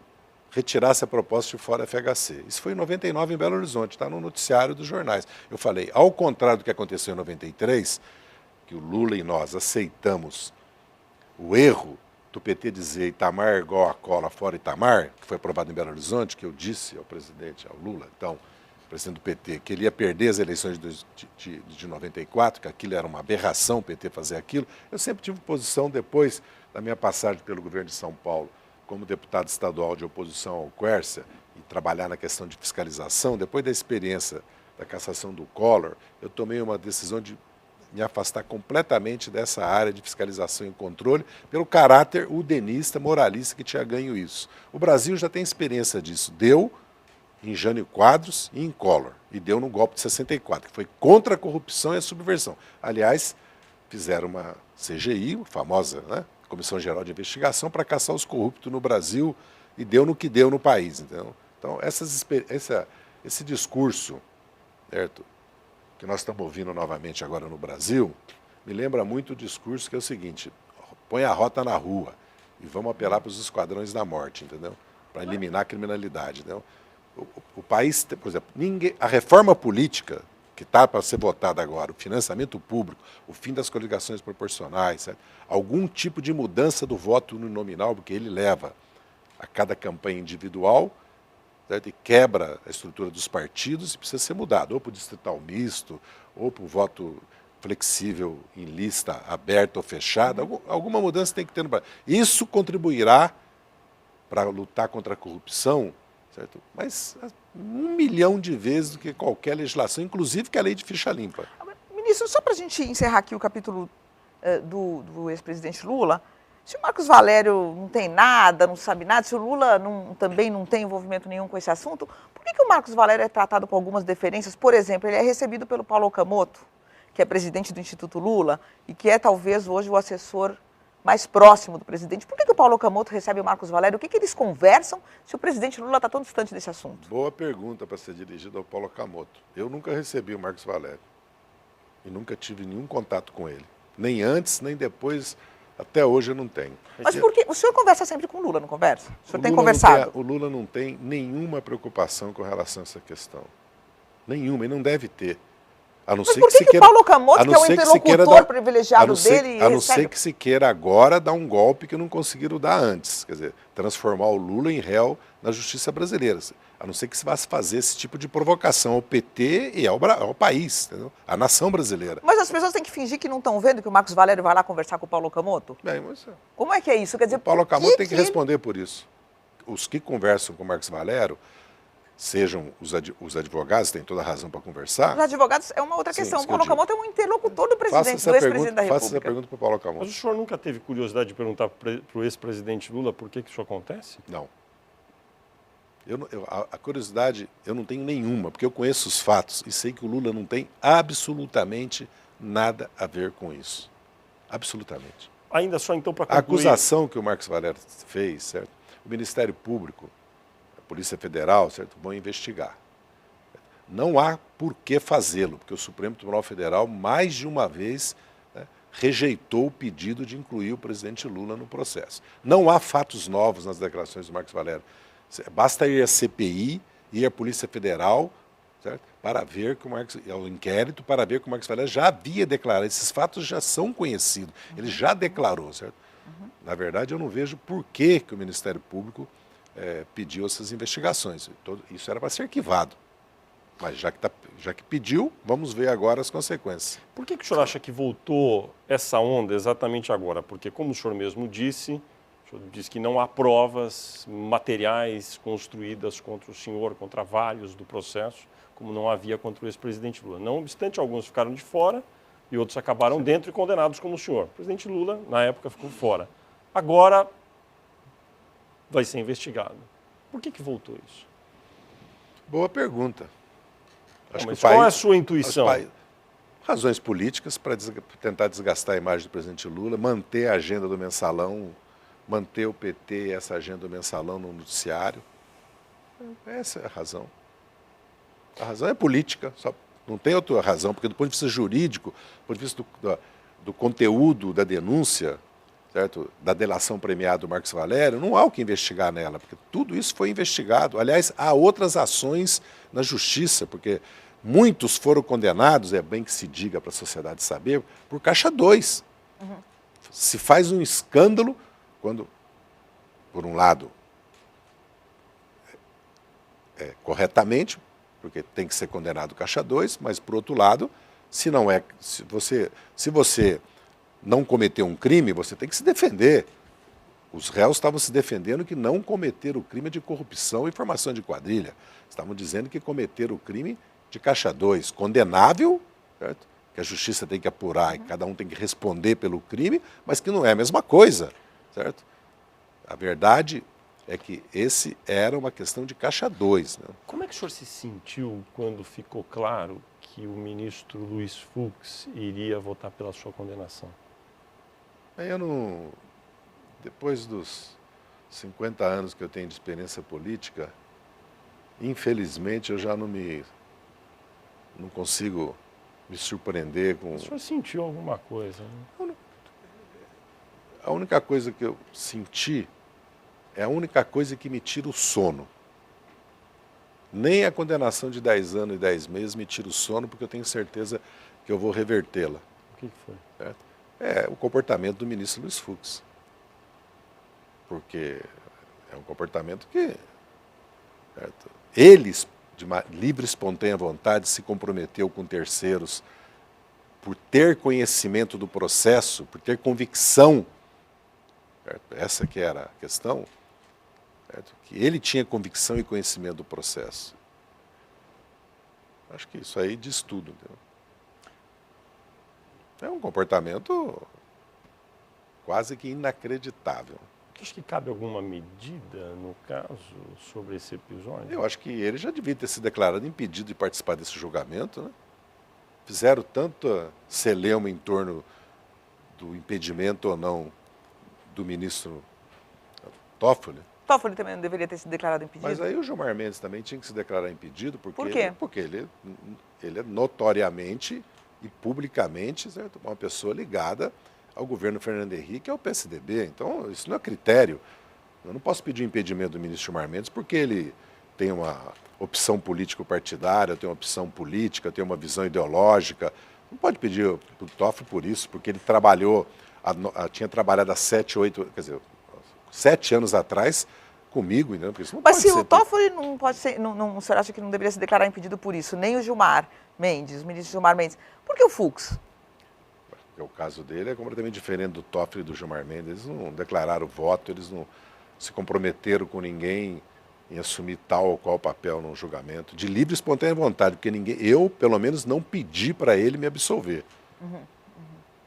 retirasse a proposta de fora FHC. Isso foi em 99 em Belo Horizonte, está no noticiário dos jornais. Eu falei, ao contrário do que aconteceu em 93, que o Lula e nós aceitamos o erro do PT dizer Itamar igual a cola fora Itamar, que foi aprovado em Belo Horizonte, que eu disse ao presidente, ao Lula, então, presidente do PT, que ele ia perder as eleições de 94, que aquilo era uma aberração o PT fazer aquilo. Eu sempre tive posição depois da minha passagem pelo governo de São Paulo, como deputado estadual de oposição ao Quércia, e trabalhar na questão de fiscalização, depois da experiência da cassação do Collor, eu tomei uma decisão de me afastar completamente dessa área de fiscalização e controle, pelo caráter udenista, moralista que tinha ganho isso. O Brasil já tem experiência disso. Deu em Jânio Quadros e em Collor. E deu no golpe de 64, que foi contra a corrupção e a subversão. Aliás, fizeram uma CGI, famosa, né, Comissão Geral de Investigação, para caçar os corruptos no Brasil, e deu no que deu no país. Entendeu? Então, esse discurso, certo, que nós estamos ouvindo novamente agora no Brasil, me lembra muito o discurso que é o seguinte: põe a rota na rua e vamos apelar para os esquadrões da morte, entendeu? Para eliminar a criminalidade. Entendeu? O país, por exemplo, a reforma política que está para ser votada agora, o financiamento público, o fim das coligações proporcionais, certo? Algum tipo de mudança do voto uninominal, porque ele leva a cada campanha individual, certo? E quebra a estrutura dos partidos e precisa ser mudado, ou para o distrital misto, ou para o voto flexível em lista aberta ou fechada. Alguma mudança tem que ter no Brasil. Isso contribuirá para lutar contra a corrupção, certo? Mas 1 milhão de vezes do que qualquer legislação, inclusive que a lei de ficha limpa. Ministro, só para a gente encerrar aqui o capítulo do ex-presidente Lula, se o Marcos Valério não tem nada, não sabe nada, se o Lula também não tem envolvimento nenhum com esse assunto, por que o Marcos Valério é tratado com algumas deferências? Por exemplo, ele é recebido pelo Paulo Okamoto, que é presidente do Instituto Lula e que é talvez hoje o assessor mais próximo do presidente. Por que o Paulo Okamoto recebe o Marcos Valério? O que eles conversam se o presidente Lula está tão distante desse assunto? Boa pergunta para ser dirigida ao Paulo Okamoto. Eu nunca recebi o Marcos Valério e nunca tive nenhum contato com ele. Nem antes, nem depois, até hoje eu não tenho. Mas por que? O senhor conversa sempre com o Lula, não conversa? O senhor tem conversado? O Lula não tem nenhuma preocupação com relação a essa questão. Nenhuma, e não deve ter. A não Mas ser por que o Paulo Okamoto, que é o interlocutor privilegiado dele... A não ser que se queira agora dar um golpe que não conseguiram dar antes. Quer dizer, transformar o Lula em réu na justiça brasileira. A não ser que se vá fazer esse tipo de provocação ao PT e ao país, entendeu? À nação brasileira. Mas as pessoas têm que fingir que não estão vendo que o Marcos Valério vai lá conversar com o Paulo Okamoto? Bem, mas... Como é que é isso? Quer dizer, o Paulo Okamoto tem que responder por isso. Os que conversam com o Marcos Valério, sejam os advogados, têm toda a razão para conversar. Os advogados é uma outra questão. O Paulo Okamoto é um interlocutor do presidente, do ex-presidente da República. Faça essa pergunta para o Paulo Okamoto. Mas o senhor nunca teve curiosidade de perguntar para o ex-presidente Lula por que isso acontece? Não. A curiosidade eu não tenho nenhuma, porque eu conheço os fatos e sei que o Lula não tem absolutamente nada a ver com isso. Absolutamente. Ainda só então para concluir... A acusação que o Marcos Valério fez, certo? O Ministério Público, a Polícia Federal, certo, vão investigar. Não há por que fazê-lo, porque o Supremo Tribunal Federal mais de uma vez, né, rejeitou o pedido de incluir o presidente Lula no processo. Não há fatos novos nas declarações do Marcos Valério. Basta ir à CPI, ir à Polícia Federal, certo? Para ver que ao inquérito, para ver que o Marcos Valério já havia declarado. Esses fatos já são conhecidos. Ele já declarou, certo? Na verdade, eu não vejo por que o Ministério Público pediu essas investigações. Isso era para ser arquivado. Mas já que pediu, vamos ver agora as consequências. Por que o senhor acha que voltou essa onda exatamente agora? Porque, como o senhor mesmo disse, o senhor disse que não há provas materiais construídas contra o senhor, contra vários do processo, como não havia contra o ex-presidente Lula. Não obstante, alguns ficaram de fora e outros acabaram dentro e condenados como o senhor. O presidente Lula, na época, ficou fora. Agora vai ser investigado. Por que voltou isso? Boa pergunta. Acho mas que qual é a sua intuição? Razões políticas para tentar desgastar a imagem do presidente Lula, manter a agenda do mensalão, manter o PT e essa agenda do mensalão no noticiário. Essa é a razão. A razão é política, não tem outra razão, porque do ponto de vista jurídico, do ponto de vista do conteúdo da denúncia, certo? Da delação premiada do Marcos Valério, não há o que investigar nela, porque tudo isso foi investigado. Aliás, há outras ações na justiça, porque muitos foram condenados, é bem que se diga para a sociedade saber, por Caixa 2. Se faz um escândalo quando, por um lado, corretamente, porque tem que ser condenado Caixa 2, mas, por outro lado, se você não cometeu um crime, você tem que se defender. Os réus estavam se defendendo que não cometeram o crime de corrupção e formação de quadrilha. Estavam dizendo que cometeram o crime de Caixa 2, condenável, certo? que a justiça tem que apurar e cada um tem que responder pelo crime, mas que não é a mesma coisa, certo? A verdade é que esse era uma questão de caixa 2. Né? Como é que o senhor se sentiu quando ficou claro que o ministro Luiz Fux iria votar pela sua condenação? Eu não... Depois dos 50 anos que eu tenho de experiência política, infelizmente eu já não consigo me surpreender com... O senhor sentiu alguma coisa? Né? A única coisa que eu senti é a única coisa que me tira o sono. Nem a condenação de 10 anos e 10 meses me tira o sono, porque eu tenho certeza que eu vou revertê-la. O que foi? Certo? É o comportamento do ministro Luiz Fux. Porque é um comportamento que... Certo? Ele, de livre e espontânea vontade, se comprometeu com terceiros por ter conhecimento do processo, por ter convicção. Certo? Essa que era a questão. Certo? Que ele tinha convicção e conhecimento do processo. Acho que isso aí diz tudo. Entendeu? É um comportamento quase que inacreditável. Acho que cabe alguma medida, no caso, sobre esse episódio? Eu acho que ele já devia ter se declarado impedido de participar desse julgamento. Né? Fizeram tanta celeuma em torno do impedimento ou não do ministro Toffoli. Toffoli também não deveria ter se declarado impedido? Mas aí o Gilmar Mendes também tinha que se declarar impedido, porque, Por quê? Porque ele é notoriamente e publicamente, certo? Uma pessoa ligada ao governo Fernando Henrique e ao PSDB. Então, isso não é critério. Eu não posso pedir o impedimento do ministro Gilmar Mendes porque ele tem uma opção político-partidária, tem uma opção política, tem uma visão ideológica. Não pode pedir o Toffoli por isso, porque ele tinha trabalhado há 7 anos atrás comigo, né? Porque isso não Mas pode se ser o Toffoli não pode ser, o senhor acha que não deveria se declarar impedido por isso, nem o Gilmar Mendes, o ministro Gilmar Mendes, por que o Fux? Porque o caso dele é completamente diferente do Toffoli e do Gilmar Mendes. Eles não declararam voto, eles não se comprometeram com ninguém em assumir tal ou qual papel num julgamento, de livre e espontânea vontade, porque eu, pelo menos, não pedi para ele me absolver.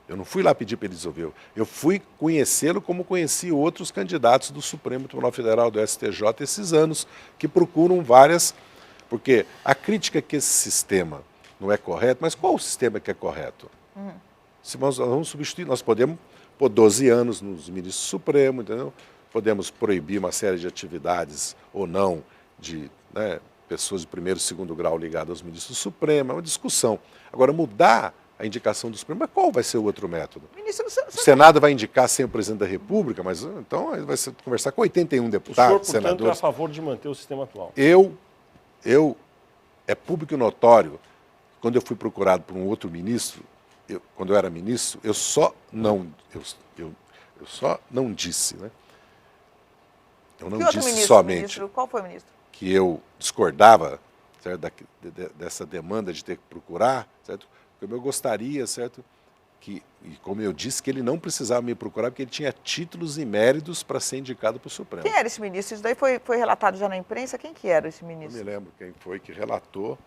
Eu não fui lá pedir para ele dissolver. Eu fui conhecê-lo como conheci outros candidatos do Supremo Tribunal Federal, do STJ, esses anos, que procuram várias... Porque a crítica é que esse sistema não é correto, mas qual o sistema que é correto? Se nós vamos substituir, nós podemos pôr 12 anos nos ministros do Supremo, entendeu? Podemos proibir uma série de atividades ou não de pessoas de primeiro e segundo grau ligadas aos ministros do Supremo, é uma discussão. Agora, mudar a indicação do Supremo, mas qual vai ser o outro método? Ministro, o Senado vai indicar sem o presidente da República, mas então vai conversar com 81 deputados, o senhor, portanto, senadores. é a favor de manter o sistema atual? É público e notório, quando eu fui procurado por um outro ministro, quando eu era ministro, eu só não disse, né? Eu não disse ministro, somente ministro, qual foi o ministro? Que eu discordava, certo, dessa demanda de ter que procurar, certo? Como eu gostaria, certo, e como eu disse, que ele não precisava me procurar porque ele tinha títulos e méritos para ser indicado para o Supremo. Quem era esse ministro? Isso daí foi relatado já na imprensa? Quem que era esse ministro? Eu me lembro quem foi que relatou.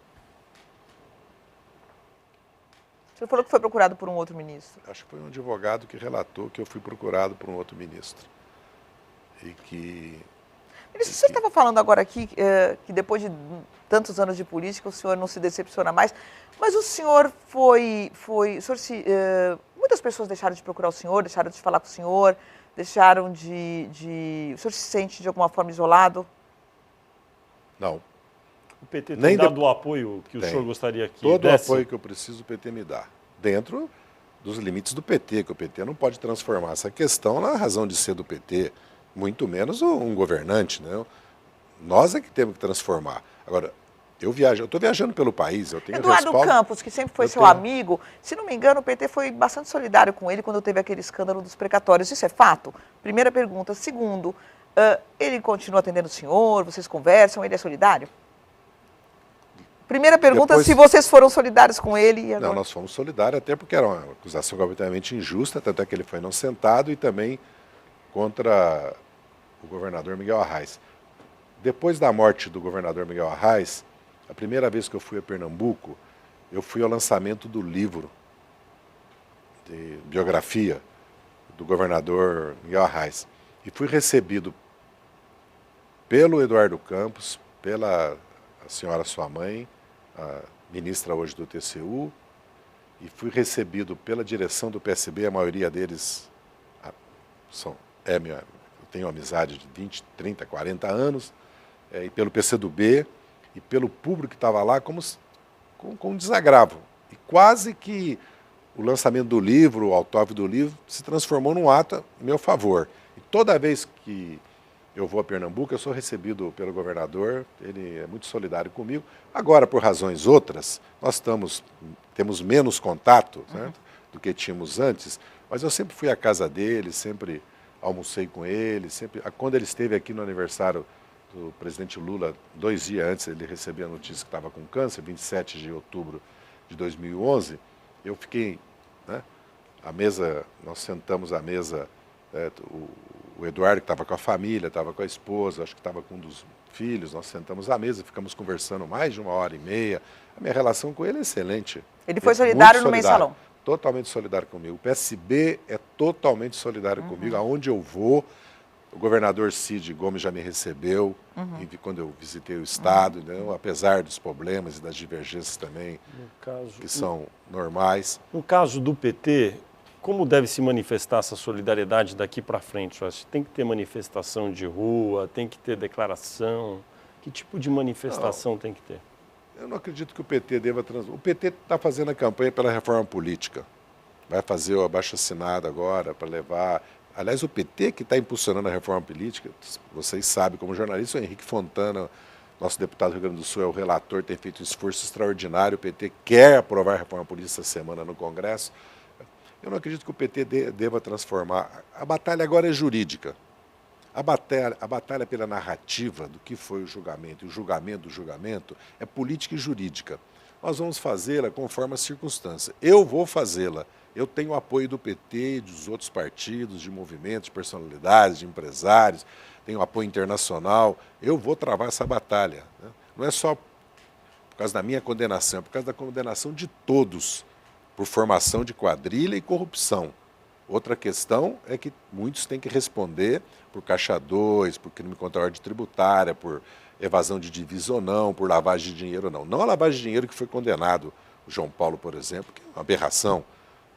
O senhor falou que foi procurado por um outro ministro. Acho que foi um advogado que relatou que eu fui procurado por um outro ministro. E que... Ministro, o senhor estava falando agora aqui que depois de tantos anos de política o senhor não se decepciona mais, mas o senhor muitas pessoas deixaram de procurar o senhor, deixaram de falar com o senhor, deixaram de... O senhor se sente de alguma forma isolado? Não. O PT tem dado o apoio que o senhor gostaria que todo desse? o apoio que eu preciso o PT me dá, dentro dos limites do PT, que o PT não pode transformar essa questão na razão de ser do PT, muito menos um governante, né? Nós é que temos que transformar. Agora, eu estou viajando pelo país, eu tenho Eduardo respaldo. Campos, que sempre foi seu amigo, se não me engano, o PT foi bastante solidário com ele quando teve aquele escândalo dos precatórios. Isso é fato? Primeira pergunta. Segundo, ele continua atendendo o senhor, vocês conversam, ele é solidário? Primeira pergunta, se vocês foram solidários com ele. E agora... Não, nós fomos solidários, até porque era uma acusação completamente injusta, tanto é que ele foi inocentado, e também contra o governador Miguel Arraes. Depois da morte do governador Miguel Arraes, a primeira vez que eu fui a Pernambuco, eu fui ao lançamento do livro de biografia do governador Miguel Arraes. E fui recebido pelo Eduardo Campos, pela senhora sua mãe, a ministra hoje do TCU, e fui recebido pela direção do PSB, a maioria deles eu tenho amizade de 20, 30, 40 anos, e pelo PCdoB, e pelo público que estava lá, com um desagravo. E quase que o lançamento do livro, o autógrafo do livro, se transformou num ato em meu favor. E toda vez que eu vou a Pernambuco, eu sou recebido pelo governador, ele é muito solidário comigo. Agora, por razões outras, nós temos menos contato, certo, do que tínhamos antes, mas eu sempre fui à casa dele, sempre almocei com ele, quando ele esteve aqui no aniversário do presidente Lula, 2 dias antes, ele recebeu a notícia que estava com câncer, 27 de outubro de 2011, eu fiquei, né, nós sentamos à mesa, o Eduardo que estava com a família, estava com a esposa, acho que estava com um dos filhos, nós sentamos à mesa, ficamos conversando mais de 1h30, a minha relação com ele é excelente. Ele foi solidário no solidário, Mensalão? Totalmente solidário comigo. O PSB é totalmente solidário comigo, aonde eu vou. O governador Cid Gomes já me recebeu quando eu visitei o Estado, né, apesar dos problemas e das divergências também, que são normais. No caso do PT, como deve se manifestar essa solidariedade daqui para frente? Tem que ter manifestação de rua, tem que ter declaração? Que tipo de manifestação tem que ter? Eu não acredito que o PT deva O PT está fazendo a campanha pela reforma política. Vai fazer o abaixo-assinado agora para levar... Aliás, o PT que está impulsionando a reforma política, vocês sabem, como jornalista, o Henrique Fontana, nosso deputado do Rio Grande do Sul, é o relator, tem feito um esforço extraordinário. O PT quer aprovar a reforma política essa semana no Congresso. Eu não acredito que o PT deva transformar. A batalha agora é jurídica. A batalha pela narrativa do que foi o julgamento, e o julgamento do julgamento, é política e jurídica. Nós vamos fazê-la conforme a circunstância. Eu vou fazê-la. Eu tenho o apoio do PT e dos outros partidos, de movimentos, de personalidades, de empresários, tenho apoio internacional. Eu vou travar essa batalha, né? Não é só por causa da minha condenação, é por causa da condenação de todos, por formação de quadrilha e corrupção. Outra questão é que muitos têm que responder por caixa 2, por crime contra a ordem tributária, por evasão de divisa ou não, por lavagem de dinheiro ou não. Não a lavagem de dinheiro que foi condenado o João Paulo, por exemplo, que é uma aberração.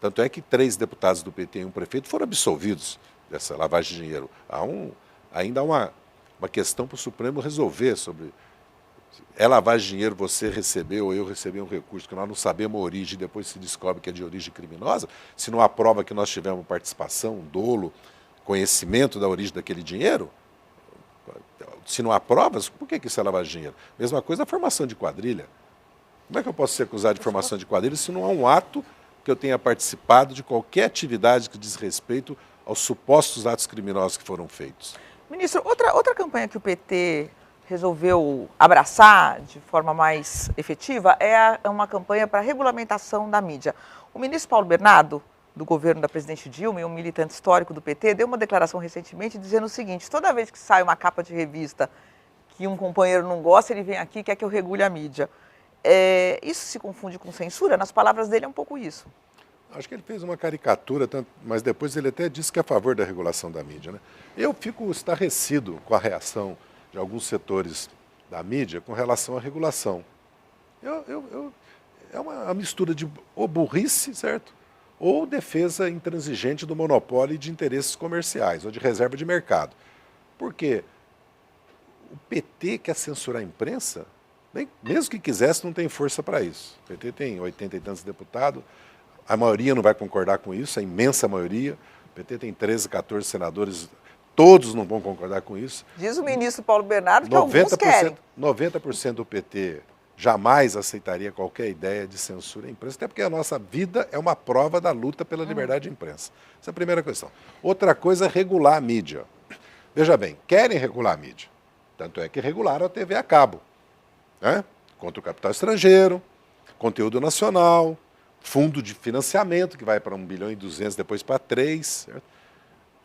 Tanto é que 3 deputados do PT e um prefeito foram absolvidos dessa lavagem de dinheiro. Ainda há uma questão para o Supremo resolver sobre... É lavagem de dinheiro você receber ou eu receber um recurso que nós não sabemos a origem e depois se descobre que é de origem criminosa? Se não há prova que nós tivemos participação, dolo, conhecimento da origem daquele dinheiro? Se não há provas, por que isso é lavagem de dinheiro? Mesma coisa a formação de quadrilha. Como é que eu posso ser acusado de formação de quadrilha se não há um ato que eu tenha participado de qualquer atividade que diz respeito aos supostos atos criminosos que foram feitos? Ministro, outra campanha que o PT resolveu abraçar de forma mais efetiva é uma campanha para a regulamentação da mídia. O ministro Paulo Bernardo, do governo da presidente Dilma e um militante histórico do PT, deu uma declaração recentemente dizendo o seguinte: toda vez que sai uma capa de revista que um companheiro não gosta, ele vem aqui e quer que eu regule a mídia. Isso se confunde com censura? Nas palavras dele é um pouco isso. Acho que ele fez uma caricatura, mas depois ele até disse que é a favor da regulação da mídia, né? Eu fico estarrecido com a reação de alguns setores da mídia com relação à regulação. É uma mistura de ou burrice, certo? Ou defesa intransigente do monopólio e de interesses comerciais, ou de reserva de mercado. Porque o PT quer censurar a imprensa? Mesmo que quisesse, não tem força para isso. O PT tem 80 e tantos deputados, a maioria não vai concordar com isso, a imensa maioria. O PT tem 13, 14 senadores, todos não vão concordar com isso. Diz o ministro Paulo Bernardo que alguns querem. 90% do PT jamais aceitaria qualquer ideia de censura à imprensa, até porque a nossa vida é uma prova da luta pela liberdade de imprensa. Essa é a primeira questão. Outra coisa é regular a mídia. Veja bem, querem regular a mídia. Tanto é que regularam a TV a cabo, né? Contra o capital estrangeiro, conteúdo nacional, fundo de financiamento, que vai para 1,2 bilhão, depois para 3. Certo?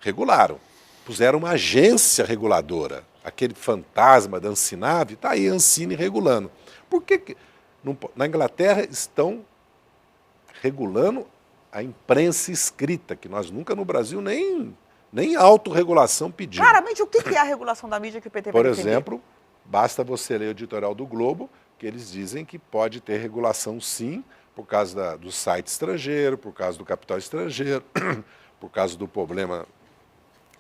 Regularam. Puseram uma agência reguladora. Aquele fantasma da Ancinave, está aí a Ancine regulando. Por que na Inglaterra estão regulando a imprensa escrita, que nós nunca no Brasil nem autorregulação pedimos. Claramente, o que é a regulação da mídia que o PT vai Por defender? exemplo, basta você ler o editorial do Globo, que eles dizem que pode ter regulação sim, por causa do site estrangeiro, por causa do capital estrangeiro, por causa do problema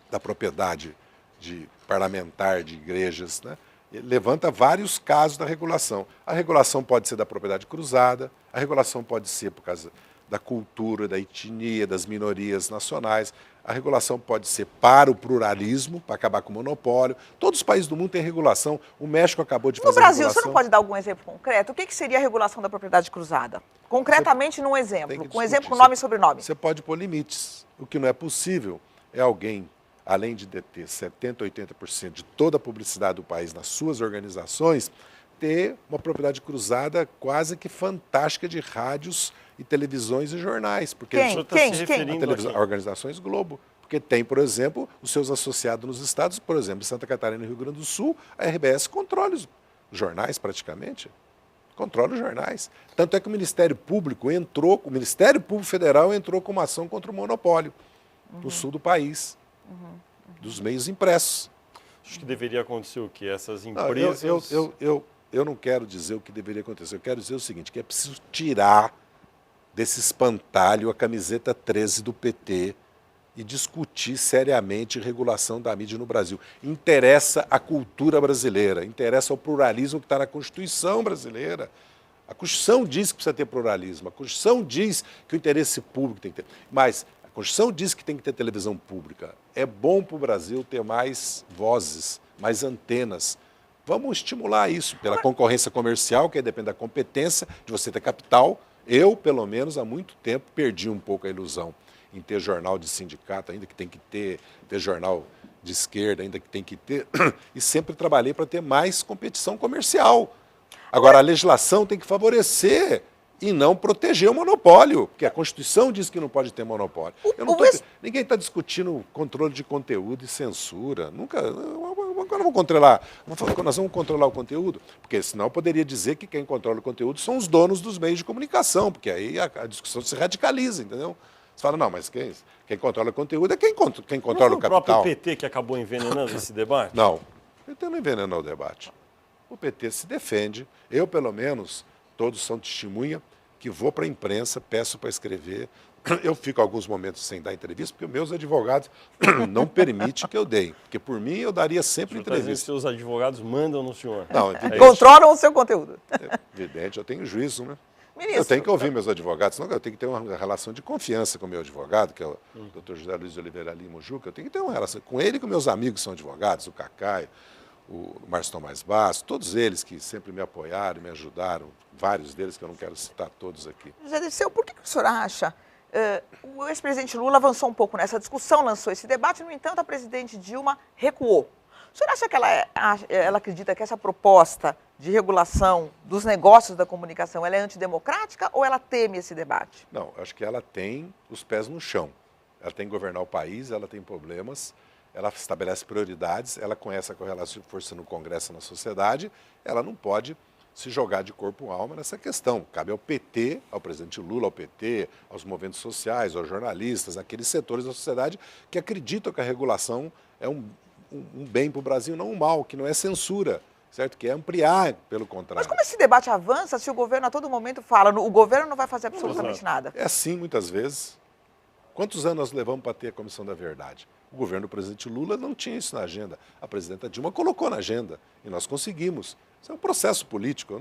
da propriedade de parlamentar de igrejas, né? Ele levanta vários casos da regulação. A regulação pode ser da propriedade cruzada, a regulação pode ser por causa da cultura, da etnia, das minorias nacionais, a regulação pode ser para o pluralismo, para acabar com o monopólio. Todos os países do mundo têm regulação. O México acabou de fazer No Brasil, regulação. você não pode dar algum exemplo concreto? O que seria a regulação da propriedade cruzada? Concretamente, num exemplo, com exemplo com nome e sobrenome. Você pode pôr limites. O que não é possível é alguém, além de deter 70%, 80% de toda a publicidade do país nas suas organizações, ter uma propriedade cruzada quase que fantástica de rádios e televisões e jornais. Porque Organizações Globo. Porque tem, por exemplo, os seus associados nos estados, por exemplo, em Santa Catarina e Rio Grande do Sul, a RBS controla os jornais praticamente. Controla os jornais. Tanto é que o Ministério Público Federal entrou com uma ação contra o monopólio no sul do país, dos meios impressos. Acho que deveria acontecer o quê? Essas empresas... Eu não quero dizer o que deveria acontecer. Eu quero dizer o seguinte, que é preciso tirar desse espantalho a camiseta 13 do PT e discutir seriamente regulação da mídia no Brasil. Interessa a cultura brasileira, interessa ao pluralismo que está na Constituição brasileira. A Constituição diz que precisa ter pluralismo, a Constituição diz que o interesse público tem que ter. Mas a Constituição diz que tem que ter televisão pública. É bom para o Brasil ter mais vozes, mais antenas. Vamos estimular isso pela concorrência comercial, que depende da competência, de você ter capital. Eu, pelo menos, há muito tempo, perdi um pouco a ilusão em ter jornal de sindicato, ainda que tem que ter jornal de esquerda, ainda que tem que ter, e sempre trabalhei para ter mais competição comercial. Agora, a legislação tem que favorecer e não proteger o monopólio, porque a Constituição diz que não pode ter monopólio. Ninguém está discutindo controle de conteúdo e censura. Nunca vamos controlar. Nós vamos controlar o conteúdo, porque senão eu poderia dizer que quem controla o conteúdo são os donos dos meios de comunicação, porque aí a discussão se radicaliza, entendeu? Você fala, não, mas quem controla o conteúdo é quem controla o capital. O próprio PT que acabou envenenando esse debate? Não, o PT não envenenou o debate. O PT se defende, eu pelo menos, todos são testemunha, que vou para a imprensa, peço para escrever. Eu fico alguns momentos sem dar entrevista, porque meus advogados não permitem que eu dê. Porque por mim eu daria sempre entrevista. Seus advogados mandam no senhor. Não, evidente. Controlam o seu conteúdo. Evidente, eu tenho juízo, né? Ministro, eu tenho que ouvir meus advogados, senão eu tenho que ter uma relação de confiança com o meu advogado, que é o Dr. José Luiz de Oliveira Lima Juca. Eu tenho que ter uma relação com ele e com meus amigos que são advogados, o Cacai, o Márcio Tomás Basso, todos eles que sempre me apoiaram, me ajudaram, vários deles que eu não quero citar todos aqui. José Dirceu, por que o senhor acha? O ex-presidente Lula avançou um pouco nessa discussão, lançou esse debate, no entanto, a presidente Dilma recuou. O senhor acha que ela acredita que essa proposta de regulação dos negócios da comunicação ela é antidemocrática ou ela teme esse debate? Não, acho que ela tem os pés no chão. Ela tem que governar o país, ela tem problemas, ela estabelece prioridades, ela conhece a correlação de força no Congresso e na sociedade, ela não pode se jogar de corpo e alma nessa questão. Cabe ao PT, ao presidente Lula, ao PT, aos movimentos sociais, aos jornalistas, aqueles setores da sociedade que acreditam que a regulação é um bem para o Brasil, não um mal, que não é censura, certo? Que é ampliar, pelo contrário. Mas como esse debate avança se o governo a todo momento fala, o governo não vai fazer absolutamente nada? É assim muitas vezes. Quantos anos nós levamos para ter a Comissão da Verdade? O governo do presidente Lula não tinha isso na agenda. A presidenta Dilma colocou na agenda e nós conseguimos. Isso é um processo político.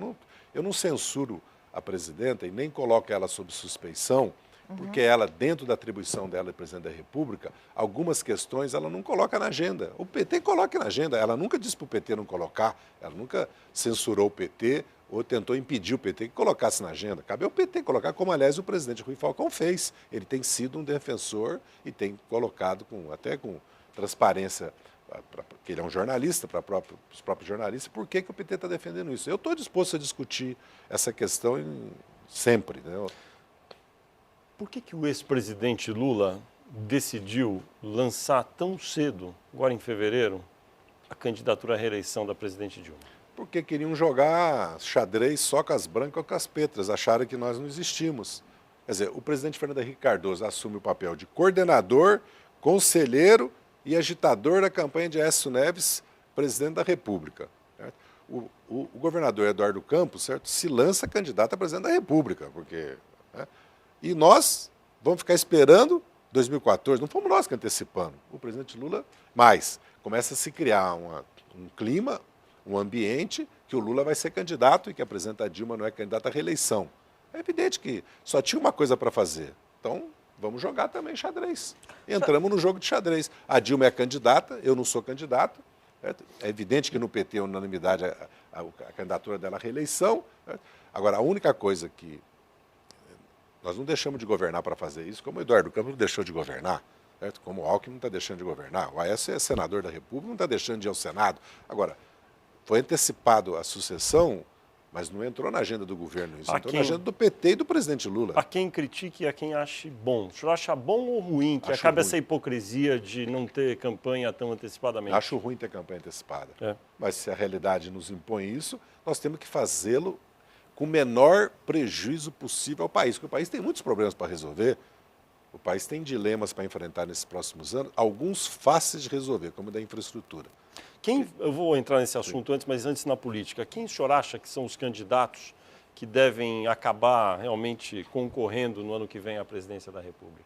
Eu não censuro a presidenta e nem coloco ela sob suspeição, porque ela, dentro da atribuição dela de presidente da República, algumas questões ela não coloca na agenda. O PT coloca na agenda. Ela nunca disse para o PT não colocar, ela nunca censurou o PT ou tentou impedir o PT que colocasse na agenda. Cabe ao PT colocar, como, aliás, o presidente Rui Falcão fez. Ele tem sido um defensor e tem colocado, até com transparência, porque ele é um jornalista, para os próprios jornalistas, por que o PT está defendendo isso. Eu estou disposto a discutir essa questão sempre. Né? Por que o ex-presidente Lula decidiu lançar tão cedo, agora em fevereiro, a candidatura à reeleição da presidente Dilma? Porque queriam jogar xadrez só com as brancas ou com as petras, acharam que nós não existimos. Quer dizer, o presidente Fernando Henrique Cardoso assume o papel de coordenador, conselheiro e agitador da campanha de Aécio Neves, presidente da República. Certo? O governador Eduardo Campos, certo, se lança candidato a presidente da República, porque, né? E nós vamos ficar esperando 2014, não fomos nós que antecipamos, o presidente Lula, mas começa a se criar um clima, um ambiente que o Lula vai ser candidato e que a presidenta Dilma não é candidata à reeleição. É evidente que só tinha uma coisa para fazer, então vamos jogar também xadrez. Entramos no jogo de xadrez. A Dilma é candidata, eu não sou candidato. Certo? É evidente que no PT, a unanimidade, a candidatura dela à reeleição. Certo? Agora, a única coisa que nós não deixamos de governar para fazer isso, como o Eduardo Campos não deixou de governar, certo? Como o Alckmin não está deixando de governar, o Aécio é senador da República, não está deixando de ir ao Senado. Agora, foi antecipado a sucessão, mas não entrou na agenda do governo isso, entrou na agenda do PT e do presidente Lula. A quem critique e a quem ache bom. O senhor acha bom ou ruim que acabe essa hipocrisia de não ter campanha tão antecipadamente? Acho ruim ter campanha antecipada. Mas se a realidade nos impõe isso, nós temos que fazê-lo com o menor prejuízo possível ao país, porque o país tem muitos problemas para resolver, o país tem dilemas para enfrentar nesses próximos anos, alguns fáceis de resolver, como o da infraestrutura. Eu vou entrar nesse assunto antes, mas antes na política. Quem o senhor acha que são os candidatos que devem acabar realmente concorrendo no ano que vem à presidência da República?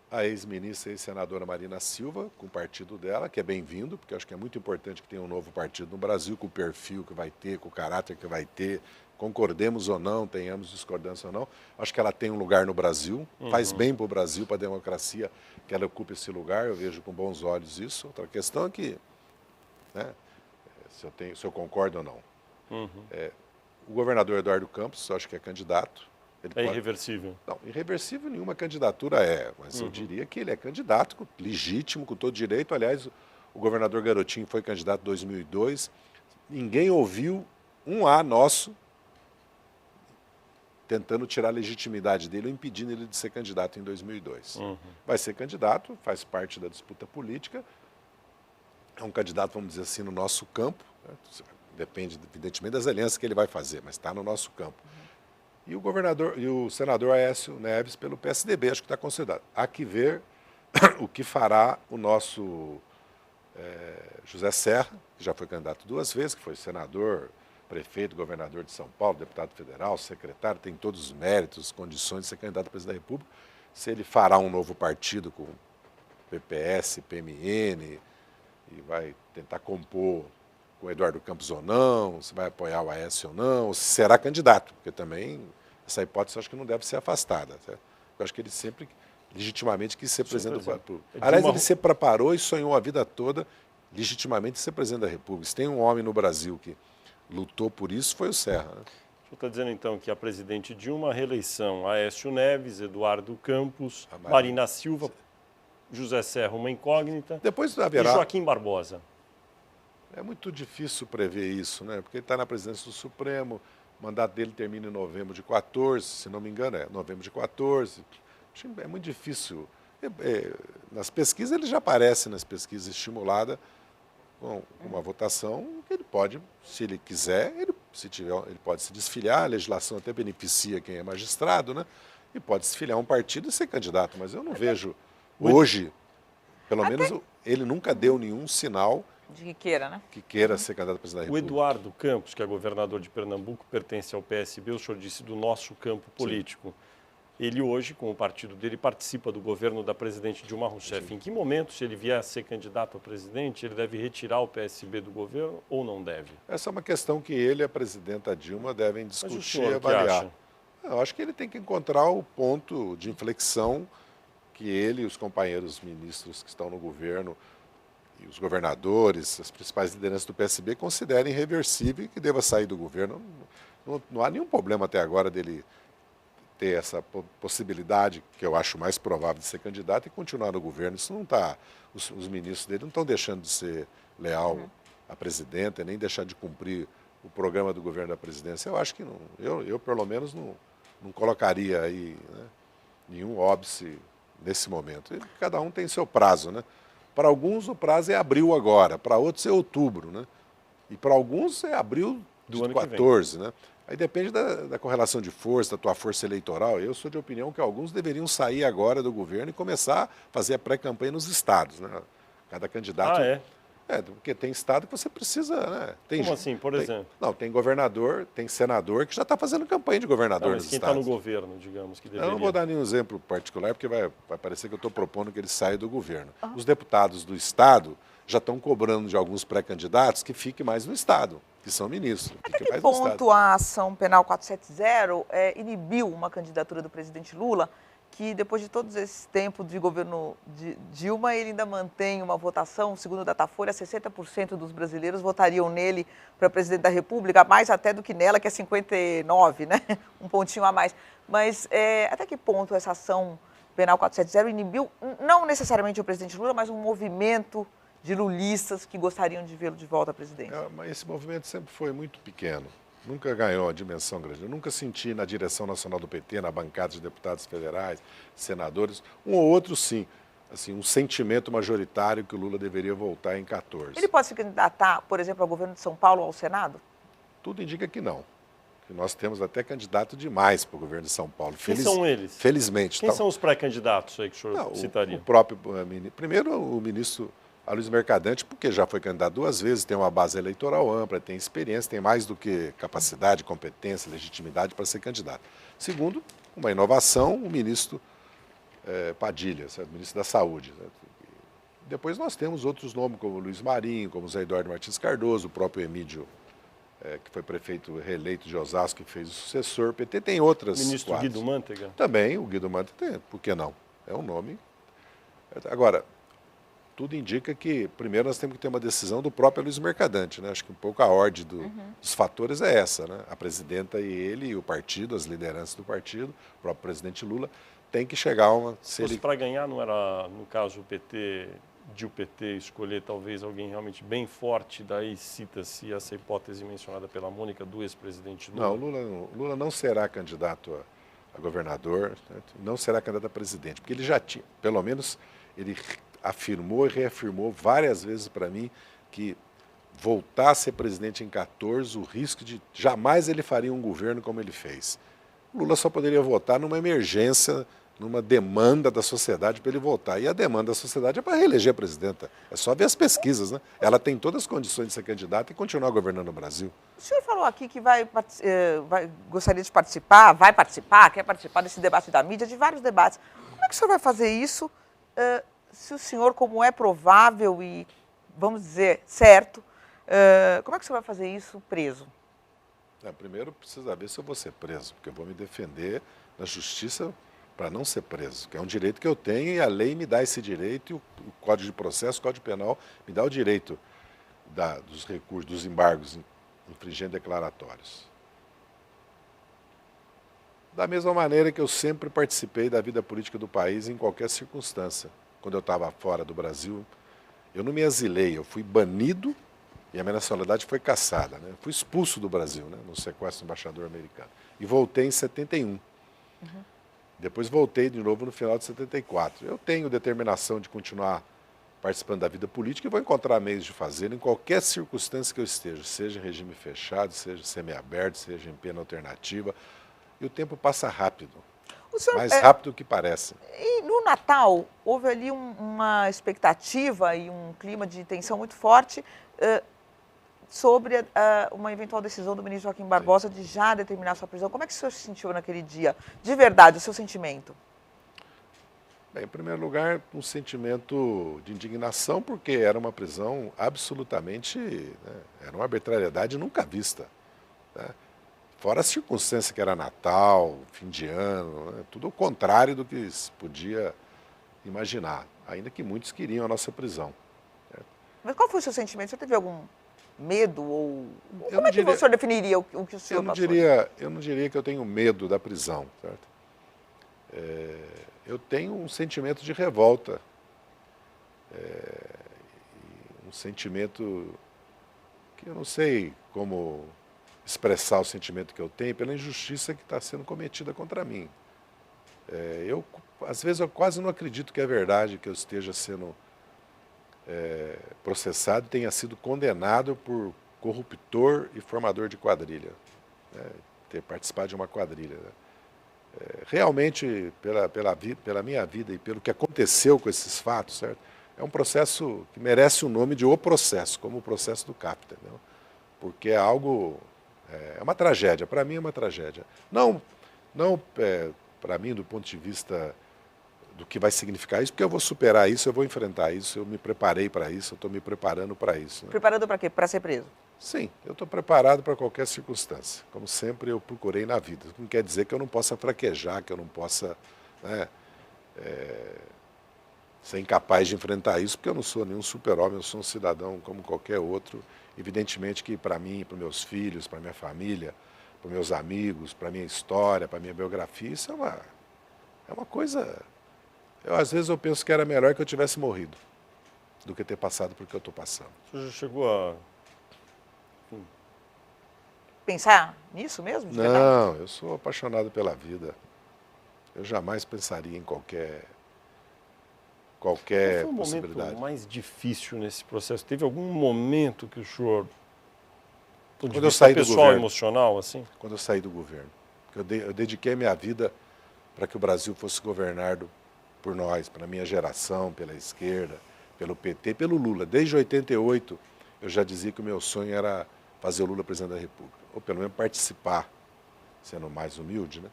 A ex-ministra e ex-senadora Marina Silva, com o partido dela, que é bem-vindo, porque eu acho que é muito importante que tenha um novo partido no Brasil, com o perfil que vai ter, com o caráter que vai ter, concordemos ou não, tenhamos discordância ou não. Acho que ela tem um lugar no Brasil, faz bem para o Brasil, para a democracia, que ela ocupe esse lugar, eu vejo com bons olhos isso. Outra questão é que, né, se eu concordo ou não. O governador Eduardo Campos, eu acho que é candidato. Irreversível? Não, irreversível nenhuma candidatura mas eu diria que ele é candidato, legítimo, com todo direito. Aliás, o governador Garotinho foi candidato em 2002, ninguém ouviu um A nosso tentando tirar a legitimidade dele ou impedindo ele de ser candidato em 2002. Vai ser candidato, faz parte da disputa política, é um candidato, vamos dizer assim, no nosso campo, né? Depende, evidentemente, das alianças que ele vai fazer, mas está no nosso campo. E o governador e o senador Aécio Neves pelo PSDB, acho que está considerado. Há que ver o que fará o nosso José Serra, que já foi candidato 2 vezes, que foi senador, prefeito, governador de São Paulo, deputado federal, secretário, tem todos os méritos, condições de ser candidato a presidente da República. Se ele fará um novo partido com PPS, PMN, e vai tentar compor com o Eduardo Campos ou não, se vai apoiar o Aécio ou não, ou se será candidato, porque também essa hipótese eu acho que não deve ser afastada. Certo? Eu acho que ele sempre, legitimamente, quis ser presidente do Brasil. Aliás, ele se preparou e sonhou a vida toda, legitimamente, ser presidente da República. Se tem um homem no Brasil que lutou por isso, foi o Serra. Né? O senhor está dizendo, então, que a presidente Dilma, reeleição, Aécio Neves, Eduardo Campos, Marina Silva, José Serra, uma incógnita, depois haverá... e Joaquim Barbosa. É muito difícil prever isso, né? Porque ele está na presidência do Supremo, o mandato dele termina em novembro de 14, se não me engano, novembro de 14. É muito difícil. Nas pesquisas, ele já aparece nas pesquisas estimulada com uma votação que ele pode, se ele quiser, ele pode se desfiliar, a legislação até beneficia quem é magistrado, né? E pode desfiliar um partido e ser candidato, mas eu não vejo hoje, pelo menos ele nunca deu nenhum sinal de que queira, né? Que queira ser candidato a presidente da O República. Eduardo Campos, que é governador de Pernambuco, pertence ao PSB, o senhor disse, do nosso campo político. Sim. Ele hoje, com o partido dele, participa do governo da presidente Dilma Rousseff. Sim. Em que momento, se ele vier a ser candidato a presidente, ele deve retirar o PSB do governo ou não deve? Essa é uma questão que ele e a presidenta Dilma devem discutir e avaliar. Que acha? Eu acho que ele tem que encontrar o ponto de inflexão que ele e os companheiros ministros que estão no governo e os governadores, as principais lideranças do PSB considerem irreversível e que deva sair do governo. Não há nenhum problema até agora dele ter essa possibilidade, que eu acho mais provável de ser candidato, e continuar no governo. Isso não está... Os ministros dele não estão deixando de ser leal à presidenta, nem deixar de cumprir o programa do governo da presidência. Eu acho que não. Eu pelo menos, não colocaria aí, né, nenhum óbice nesse momento. E cada um tem seu prazo, né? Para alguns o prazo é abril agora, para outros é outubro, né? E para alguns é abril de 14, né? Aí depende da correlação de força, da tua força eleitoral. Eu sou de opinião que alguns deveriam sair agora do governo e começar a fazer a pré-campanha nos estados, né? Cada candidato... Ah, é? Porque tem estado que você precisa, né? Como assim, por exemplo? Não, tem governador, tem senador que já está fazendo campanha de governador Mas nos quem está estados. no governo, digamos, que Eu deveria... não vou dar nenhum exemplo particular, porque vai parecer que eu estou propondo que ele saia do governo. Os deputados do estado já estão cobrando de alguns pré-candidatos que fiquem mais no estado, que são ministros. Até que ponto a ação penal 470 inibiu uma candidatura do presidente Lula, que depois de todos esse tempo de governo de Dilma, ele ainda mantém uma votação, segundo o Datafolha, 60% dos brasileiros votariam nele para presidente da República, mais até do que nela, que é 59%, né? Um pontinho a mais. Mas até que ponto essa ação penal 470 inibiu, não necessariamente o presidente Lula, mas um movimento de lulistas que gostariam de vê-lo de volta à presidência? Mas esse movimento sempre foi muito pequeno. Nunca ganhou a dimensão grande. Eu nunca senti na direção nacional do PT, na bancada de deputados federais, senadores, um ou outro sim, assim, um sentimento majoritário que o Lula deveria voltar em 14. Ele pode se candidatar, por exemplo, ao governo de São Paulo ou ao Senado? Tudo indica que não. Que nós temos até candidato demais para o governo de São Paulo. Quem são eles? Felizmente. Quem são os pré-candidatos aí que o senhor citaria? O próprio primeiro, o ministro Aloysio Mercadante, porque já foi candidato 2 vezes, tem uma base eleitoral ampla, tem experiência, tem mais do que capacidade, competência, legitimidade para ser candidato. Segundo, uma inovação, o ministro Padilha, certo? Ministro da Saúde. Certo? Depois nós temos outros nomes, como Luiz Marinho, como Zé Eduardo Martins Cardoso, o próprio Emílio, que foi prefeito reeleito de Osasco, que fez o sucessor. O PT tem outras Ministro quadras. Guido Mantega? Também, o Guido Mantega tem, por que não? É um nome. Agora, tudo indica que, primeiro, nós temos que ter uma decisão do próprio Aloysio Mercadante, né? Acho que um pouco a ordem dos fatores é essa, né? A presidenta e ele, e o partido, as lideranças do partido, o próprio presidente Lula, tem que chegar a uma... Para ganhar, não era, no caso, o PT escolher talvez alguém realmente bem forte, daí cita-se essa hipótese mencionada pela Mônica do ex-presidente Lula? Não, Lula não será candidato a governador, certo? Não será candidato a presidente, porque ele já tinha, pelo menos, ele afirmou e reafirmou várias vezes para mim que voltar a ser presidente em 14, o risco de jamais ele faria um governo como ele fez. Lula só poderia votar numa emergência, numa demanda da sociedade para ele votar. E a demanda da sociedade é para reeleger a presidenta. É só ver as pesquisas, né? Ela tem todas as condições de ser candidata e continuar governando o Brasil. O senhor falou aqui que gostaria de quer participar desse debate da mídia, de vários debates. Como é que o senhor vai fazer isso se o senhor, como é provável e, vamos dizer, certo, como é que o senhor vai fazer isso preso? Primeiro, precisa ver se eu vou ser preso, porque eu vou me defender na justiça para não ser preso, que é um direito que eu tenho e a lei me dá esse direito, e o Código de Processo, o Código Penal, me dá o direito dos recursos, dos embargos infringendo declaratórios. Da mesma maneira que eu sempre participei da vida política do país em qualquer circunstância. Quando eu estava fora do Brasil, eu não me exilei, eu fui banido e a minha nacionalidade foi cassada. Né? Eu fui expulso do Brasil, né? No sequestro do embaixador americano. E voltei em 71. Depois voltei de novo no final de 74. Eu tenho determinação de continuar participando da vida política e vou encontrar meios de fazer em qualquer circunstância que eu esteja, seja em regime fechado, seja semiaberto, seja em pena alternativa. E o tempo passa rápido, mais rápido do que parece. E no Natal, houve ali uma expectativa e um clima de tensão muito forte sobre uma eventual decisão do ministro Joaquim Barbosa de já determinar sua prisão. Como é que o senhor se sentiu naquele dia? De verdade, o seu sentimento? Bem, em primeiro lugar, um sentimento de indignação, porque era uma prisão absolutamente, né, era uma arbitrariedade nunca vista. Né? Fora a circunstância que era Natal, fim de ano, né, tudo o contrário do que se podia imaginar, ainda que muitos queriam a nossa prisão. Certo? Mas qual foi o seu sentimento? Você teve algum medo ou como é que o senhor definiria o que o senhor passou? Eu não diria que eu tenho medo da prisão, certo? Eu tenho um sentimento de revolta, um sentimento que eu não sei como expressar o sentimento que eu tenho pela injustiça que está sendo cometida contra mim. Às vezes eu quase não acredito que é verdade que eu esteja sendo processado e tenha sido condenado por corruptor e formador de quadrilha. PT, participar de uma quadrilha. Né? Realmente, pela minha vida e pelo que aconteceu com esses fatos, certo? É um processo que merece o nome de O Processo, como o processo do CAP, entendeu? Porque é algo, é uma tragédia, para mim é uma tragédia. Não para mim, do ponto de vista do que vai significar isso, porque eu vou superar isso, eu vou enfrentar isso, eu me preparei para isso, eu estou me preparando para isso. Né? Preparando para quê? Para ser preso? Sim, eu estou preparado para qualquer circunstância, como sempre eu procurei na vida. Não quer dizer que eu não possa fraquejar, que eu não possa, né, ser incapaz de enfrentar isso, porque eu não sou nenhum super-homem, eu sou um cidadão como qualquer outro. Evidentemente que para mim, para meus filhos, para minha família, para meus amigos, para minha história, para minha biografia, isso é uma coisa... às vezes eu penso que era melhor que eu tivesse morrido do que ter passado por que eu estou passando. O senhor já chegou a... Pensar nisso mesmo? De verdade? Não, eu sou apaixonado pela vida. Eu jamais pensaria em qualquer Qual foi o possibilidade. momento mais difícil nesse processo? Teve algum momento que o senhor, do Quando eu saí do pessoal, governo. emocional, assim? Quando eu saí do governo. Eu dediquei a minha vida para que o Brasil fosse governado por nós, pela minha geração, pela esquerda, pelo PT, pelo Lula. Desde 88, eu já dizia que o meu sonho era fazer o Lula presidente da República. Ou pelo menos participar, sendo mais humilde, né?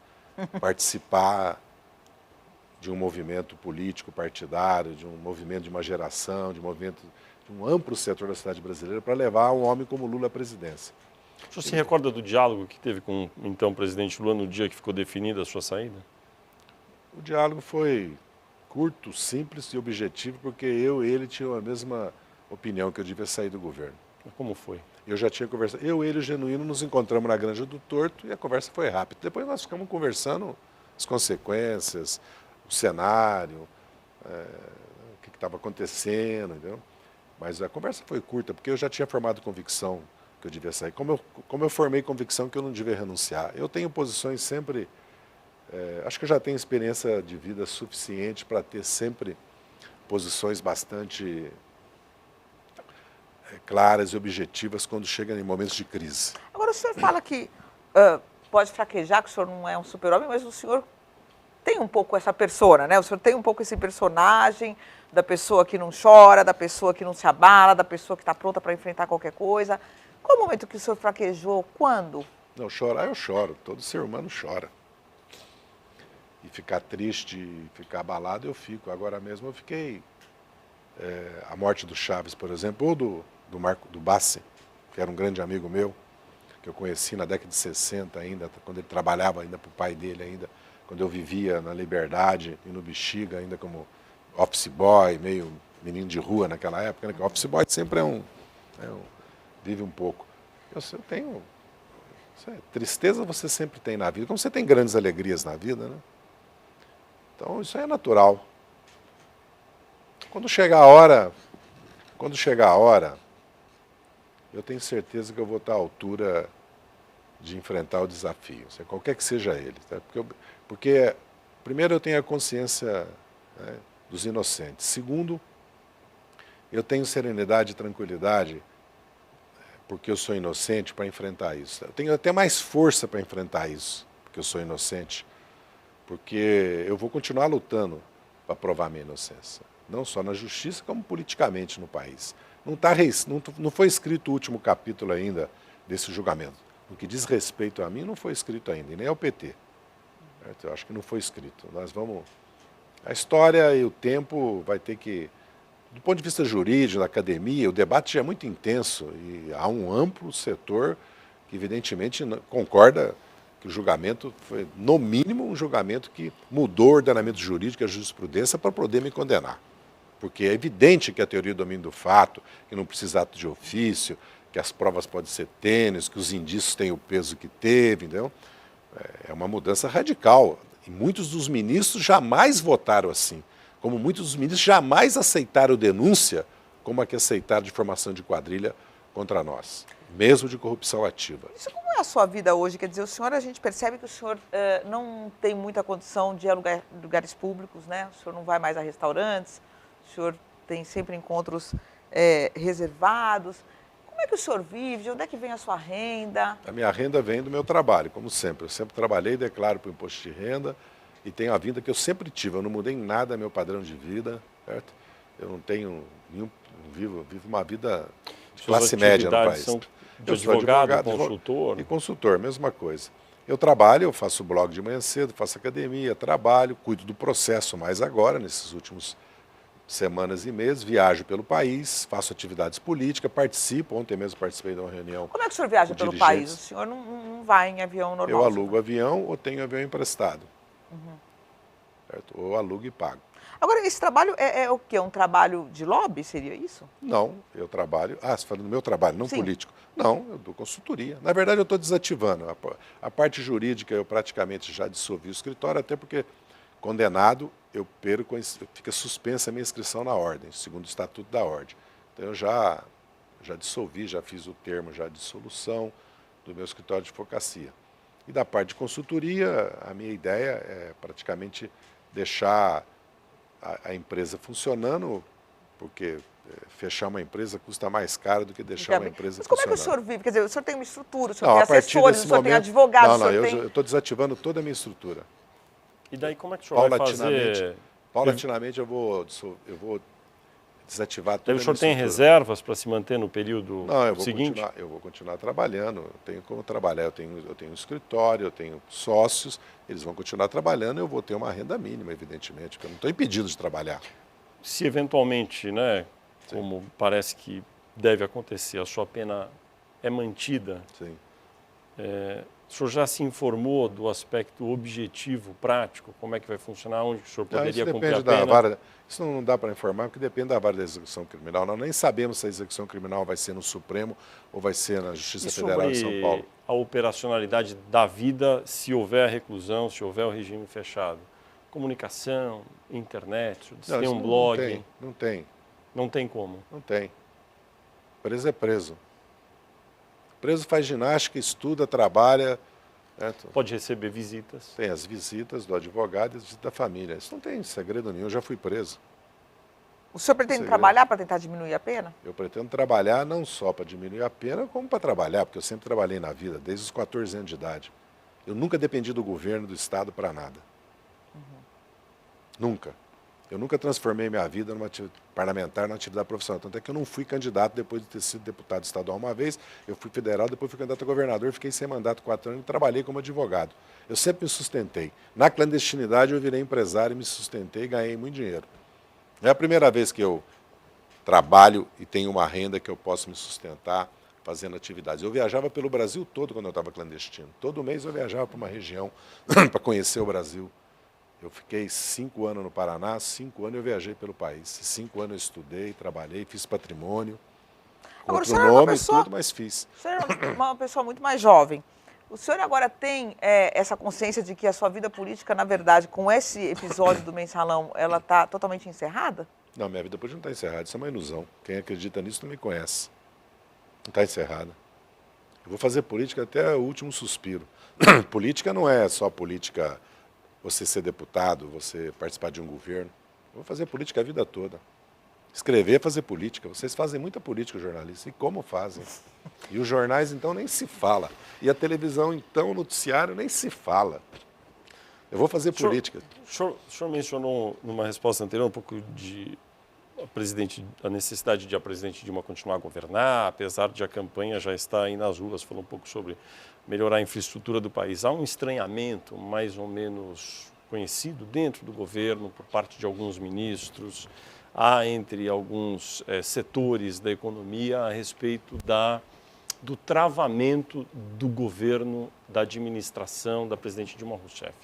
Participar de um movimento político partidário, de um movimento de uma geração, de um amplo setor da sociedade brasileira para levar um homem como Lula à presidência. O senhor se recorda do diálogo que teve com o então presidente Lula no dia que ficou definida a sua saída? O diálogo foi curto, simples e objetivo, porque eu e ele tínhamos a mesma opinião, que eu devia sair do governo. Como foi? Eu já tinha conversado, eu, ele e o Genuíno nos encontramos na Granja do Torto e a conversa foi rápida. Depois nós ficamos conversando as consequências, o cenário, o que estava acontecendo, entendeu? Mas a conversa foi curta, porque eu já tinha formado convicção que eu devia sair. Como eu formei convicção que eu não devia renunciar. Eu tenho posições sempre... acho que eu já tenho experiência de vida suficiente para ter sempre posições bastante claras e objetivas quando chega em momentos de crise. Agora, o senhor fala que pode fraquejar, que o senhor não é um super-homem, mas o senhor tem um pouco essa persona, né? O senhor tem um pouco esse personagem da pessoa que não chora, da pessoa que não se abala, da pessoa que está pronta para enfrentar qualquer coisa. Qual o momento que o senhor fraquejou? Quando? Não, chorar eu choro, todo ser humano chora. E ficar triste, ficar abalado, eu fico. Agora mesmo eu fiquei... a morte do Chaves, por exemplo, ou do Bassi, que era um grande amigo meu, que eu conheci na década de 60 ainda, quando ele trabalhava ainda para o pai dele ainda, quando eu vivia na Liberdade e no Bexiga ainda como office boy, meio menino de rua naquela época, né? Office boy sempre vive um pouco. Eu tenho... tristeza você sempre tem na vida, como você tem grandes alegrias na vida, né? Então isso aí é natural. Quando chegar a hora, eu tenho certeza que eu vou estar à altura de enfrentar o desafio, qualquer que seja ele. Tá? Porque primeiro, eu tenho a consciência, né, dos inocentes. Segundo, eu tenho serenidade e tranquilidade, porque eu sou inocente, para enfrentar isso. Eu tenho até mais força para enfrentar isso, porque eu sou inocente, porque eu vou continuar lutando para provar minha inocência. Não só na justiça, como politicamente no país. Não foi escrito o último capítulo ainda desse julgamento. No que diz respeito a mim, não foi escrito ainda, e nem ao PT. Certo? Eu acho que não foi escrito. A história e o tempo vai ter que... Do ponto de vista jurídico, da academia, o debate já é muito intenso e há um amplo setor que, evidentemente, concorda que o julgamento foi, no mínimo, um julgamento que mudou o ordenamento jurídico e a jurisprudência para poder me condenar. Porque é evidente que a teoria do domínio do fato, que não precisa ato de ofício, que as provas podem ser tênues, que os indícios têm o peso que teve, entendeu? É uma mudança radical. E muitos dos ministros jamais votaram assim. Como muitos dos ministros jamais aceitaram denúncia como a que aceitaram de formação de quadrilha contra nós, mesmo de corrupção ativa. Isso, como é a sua vida hoje? Quer dizer, o senhor, a gente percebe que o senhor não tem muita condição de alugar lugares públicos, né? O senhor não vai mais a restaurantes, o senhor tem sempre encontros reservados. Como Como é que o senhor vive? De onde é que vem a sua renda? A minha renda vem do meu trabalho, como sempre. Eu sempre trabalhei, declaro para o imposto de renda e tenho a vida que eu sempre tive. Eu não mudei em nada meu padrão de vida, certo? Eu não tenho nenhum... Vivo uma vida de classe média no país. São de eu sou advogado, consultor? E consultor, mesma coisa. Eu trabalho, eu faço blog de manhã cedo, faço academia, trabalho, cuido do processo mais agora, nesses últimos semanas e meses, viajo pelo país, faço atividades políticas, participo, ontem mesmo participei de uma reunião. Como é que o senhor viaja pelo país? O senhor não vai em avião normal? Eu alugo avião ou tenho avião emprestado. Certo? Ou alugo e pago. Agora, esse trabalho é o quê? Um trabalho de lobby, seria isso? Não, eu trabalho... Ah, você fala do meu trabalho, não político. Não, eu dou consultoria. Na verdade, eu estou desativando. A parte jurídica, eu praticamente já dissolvi o escritório, até porque, condenado, eu perco, fica suspensa a minha inscrição na ordem, segundo o Estatuto da Ordem. Então, eu já dissolvi, já fiz o termo já de dissolução do meu escritório de advocacia. E da parte de consultoria, a minha ideia é praticamente deixar a empresa funcionando, porque fechar uma empresa custa mais caro do que deixar uma empresa funcionando. Mas como é que o senhor vive? Quer dizer, o senhor tem uma estrutura, o senhor tem assessores, o senhor tem advogados, Não, eu estou desativando toda a minha estrutura. E daí como é que o senhor vai fazer? Paulatinamente eu vou desativar toda a minha estrutura. O senhor tem reservas para se manter no período seguinte? Não, eu vou continuar trabalhando, eu tenho como trabalhar, eu tenho um escritório, eu tenho sócios, eles vão continuar trabalhando e eu vou ter uma renda mínima, evidentemente, porque eu não estou impedido de trabalhar. Se eventualmente, né, como parece que deve acontecer, a sua pena é mantida, Sim. O senhor já se informou do aspecto objetivo, prático, como é que vai funcionar, onde o senhor poderia cumprir a pena? Isso não dá para informar, porque depende da vara da execução criminal. Nós nem sabemos se a execução criminal vai ser no Supremo ou vai ser na Justiça Federal de São Paulo. A operacionalidade da vida, se houver reclusão, se houver o regime fechado? Comunicação, internet, se tem um blog? Não tem. Não tem como? Não tem. Preso é preso. Preso faz ginástica, estuda, trabalha. Né? Pode receber visitas. Tem as visitas do advogado e as visitas da família. Isso não tem segredo nenhum, eu já fui preso. O senhor pretende trabalhar para tentar diminuir a pena? Eu pretendo trabalhar não só para diminuir a pena, como para trabalhar, porque eu sempre trabalhei na vida, desde os 14 anos de idade. Eu nunca dependi do governo, do Estado para nada. Nunca. Eu nunca transformei minha vida numa parlamentar numa atividade profissional. Tanto é que eu não fui candidato depois de ter sido deputado estadual uma vez, eu fui federal, depois fui candidato a governador, fiquei sem mandato 4 anos e trabalhei como advogado. Eu sempre me sustentei. Na clandestinidade eu virei empresário, me sustentei e ganhei muito dinheiro. É a primeira vez que eu trabalho e tenho uma renda que eu posso me sustentar fazendo atividades. Eu viajava pelo Brasil todo quando eu estava clandestino. Todo mês eu viajava para uma região para conhecer o Brasil. Eu fiquei 5 anos no Paraná, 5 anos eu viajei pelo país. 5 anos eu estudei, trabalhei, fiz patrimônio. Com outro nome e tudo, mas fiz. O senhor é uma pessoa muito mais jovem. O senhor agora tem essa consciência de que a sua vida política, na verdade, com esse episódio do Mensalão, ela está totalmente encerrada? Não, minha vida política não está encerrada, isso é uma ilusão. Quem acredita nisso não me conhece. Não está encerrada. Eu vou fazer política até o último suspiro. Política não é só política, você ser deputado, você participar de um governo. Eu vou fazer política a vida toda. Escrever é fazer política. Vocês fazem muita política, jornalistas. E como fazem? E os jornais, então, nem se fala. E a televisão, então, o noticiário, nem se fala. Eu vou fazer política. O senhor mencionou, numa resposta anterior, um pouco de a necessidade de a presidente Dilma continuar a governar, apesar de a campanha já estar aí nas ruas, falou um pouco sobre melhorar a infraestrutura do país. Há um estranhamento mais ou menos conhecido dentro do governo, por parte de alguns ministros, há entre alguns setores da economia a respeito do travamento do governo, da administração da presidente Dilma Rousseff.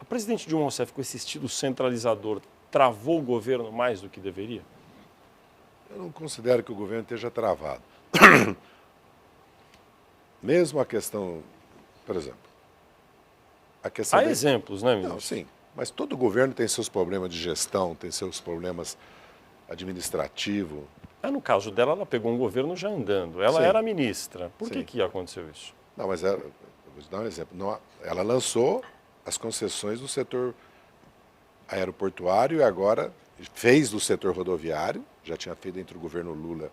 A presidente Dilma Rousseff, com esse estilo centralizador, travou o governo mais do que deveria? Eu não considero que o governo esteja travado. Mesmo a questão, por exemplo... Há exemplos, né, ministro? Não, sim, mas todo governo tem seus problemas de gestão, tem seus problemas administrativos. No caso dela, ela pegou um governo já andando. Ela era ministra. Por que aconteceu isso? Não, mas eu vou te dar um exemplo. Ela lançou as concessões do setor aeroportuário e agora fez do setor rodoviário, já tinha feito entre o governo Lula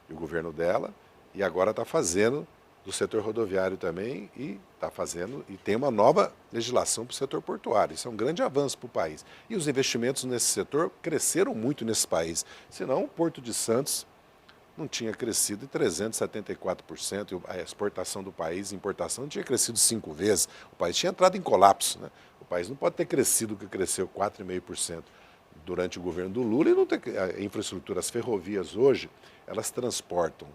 e o governo dela, e agora está fazendo do setor rodoviário também, e está fazendo, e tem uma nova legislação para o setor portuário. Isso é um grande avanço para o país. E os investimentos nesse setor cresceram muito nesse país. Senão, o Porto de Santos não tinha crescido em 374%, e a exportação do país, a importação, não tinha crescido 5 vezes. O país tinha entrado em colapso, né? O país não pode ter crescido o que cresceu 4,5% durante o governo do Lula, e não ter a infraestrutura, as ferrovias hoje, elas transportam.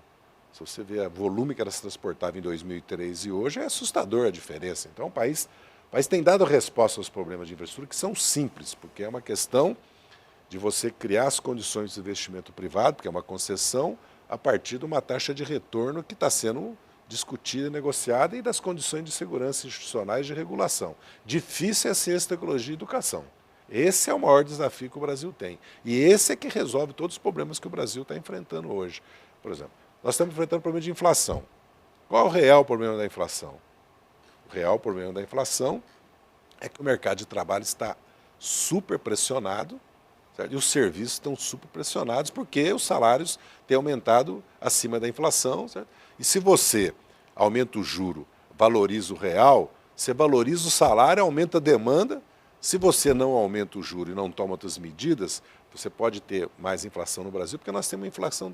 Se você vê o volume que elas transportavam em 2003 e hoje, é assustador a diferença. Então, o país tem dado resposta aos problemas de infraestrutura que são simples, porque é uma questão de você criar as condições de investimento privado, porque é uma concessão, a partir de uma taxa de retorno que está sendo discutida e negociada, e das condições de segurança institucionais de regulação. Difícil é ciência, tecnologia e educação. Esse é o maior desafio que o Brasil tem. E esse é que resolve todos os problemas que o Brasil está enfrentando hoje. Por exemplo, nós estamos enfrentando o problema de inflação. Qual é o real problema da inflação? O real problema da inflação é que o mercado de trabalho está super pressionado, certo? E os serviços estão super pressionados porque os salários têm aumentado acima da inflação. Certo? E se você aumenta o juro, valoriza o real, você valoriza o salário, aumenta a demanda. Se você não aumenta o juro e não toma outras medidas, você pode ter mais inflação no Brasil, porque nós temos uma inflação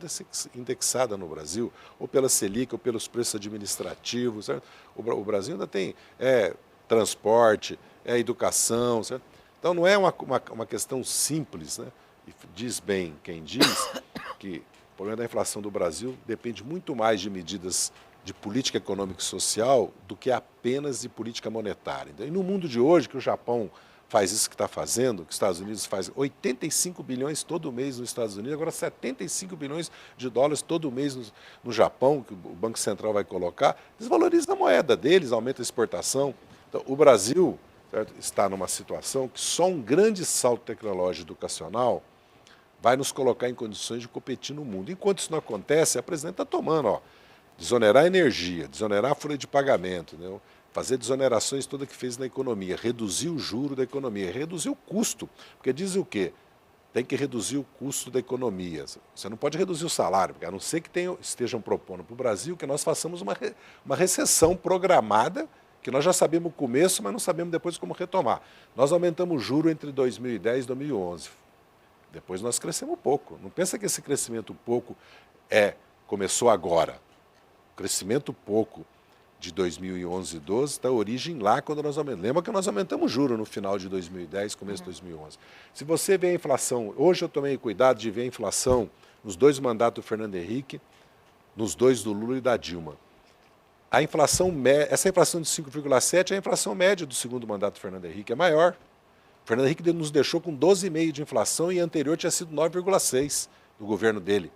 indexada no Brasil, ou pela Selic, ou pelos preços administrativos. Certo? O Brasil ainda tem transporte, educação. Certo? Então não é uma questão simples, né? E diz bem quem diz que o problema da inflação do Brasil depende muito mais de medidas de política econômica e social do que apenas de política monetária. E no mundo de hoje, que o Japão faz isso que está fazendo, que os Estados Unidos faz 85 bilhões todo mês nos Estados Unidos, agora 75 bilhões de dólares todo mês no Japão, que o Banco Central vai colocar, desvaloriza a moeda deles, aumenta a exportação. Então, o Brasil, certo, está numa situação que só um grande salto tecnológico educacional vai nos colocar em condições de competir no mundo. Enquanto isso não acontece, a presidente está tomando, desonerar a energia, desonerar a folha de pagamento, né? Fazer desonerações todas que fez na economia, reduzir o juro da economia, reduzir o custo, porque dizem o quê? Tem que reduzir o custo da economia. Você não pode reduzir o salário, porque a não ser que estejam propondo para o Brasil que nós façamos uma recessão programada, que nós já sabemos o começo, mas não sabemos depois como retomar. Nós aumentamos o juro entre 2010 e 2011. Depois nós crescemos pouco. Não pensa que esse crescimento pouco começou agora. O crescimento pouco de 2011 e 2012 está a origem lá quando nós aumentamos. Lembra que nós aumentamos o juro no final de 2010, começo de 2011. Se você vê a inflação, hoje eu tomei cuidado de ver a inflação nos 2 mandatos do Fernando Henrique, nos 2 do Lula e da Dilma. A inflação, essa inflação de 5,7 é a inflação média do segundo mandato do Fernando Henrique, é maior. O Fernando Henrique nos deixou com 12,5% de inflação e anterior tinha sido 9,6% do governo dele.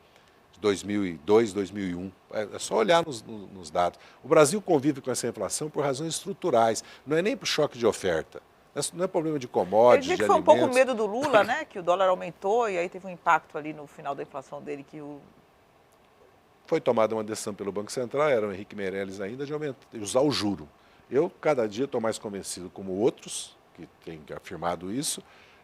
2002, 2001. É só olhar nos dados. O Brasil convive com essa inflação por razões estruturais, não é nem por choque de oferta. Não é problema de commodities, de alimentos. Foi um pouco o medo do Lula, né? Que o dólar aumentou e aí teve um impacto ali no final da inflação dele que o... Foi tomada uma decisão pelo Banco Central, era o Henrique Meirelles ainda, de usar o juro. Eu, cada dia, estou mais convencido, como outros, que têm afirmado isso,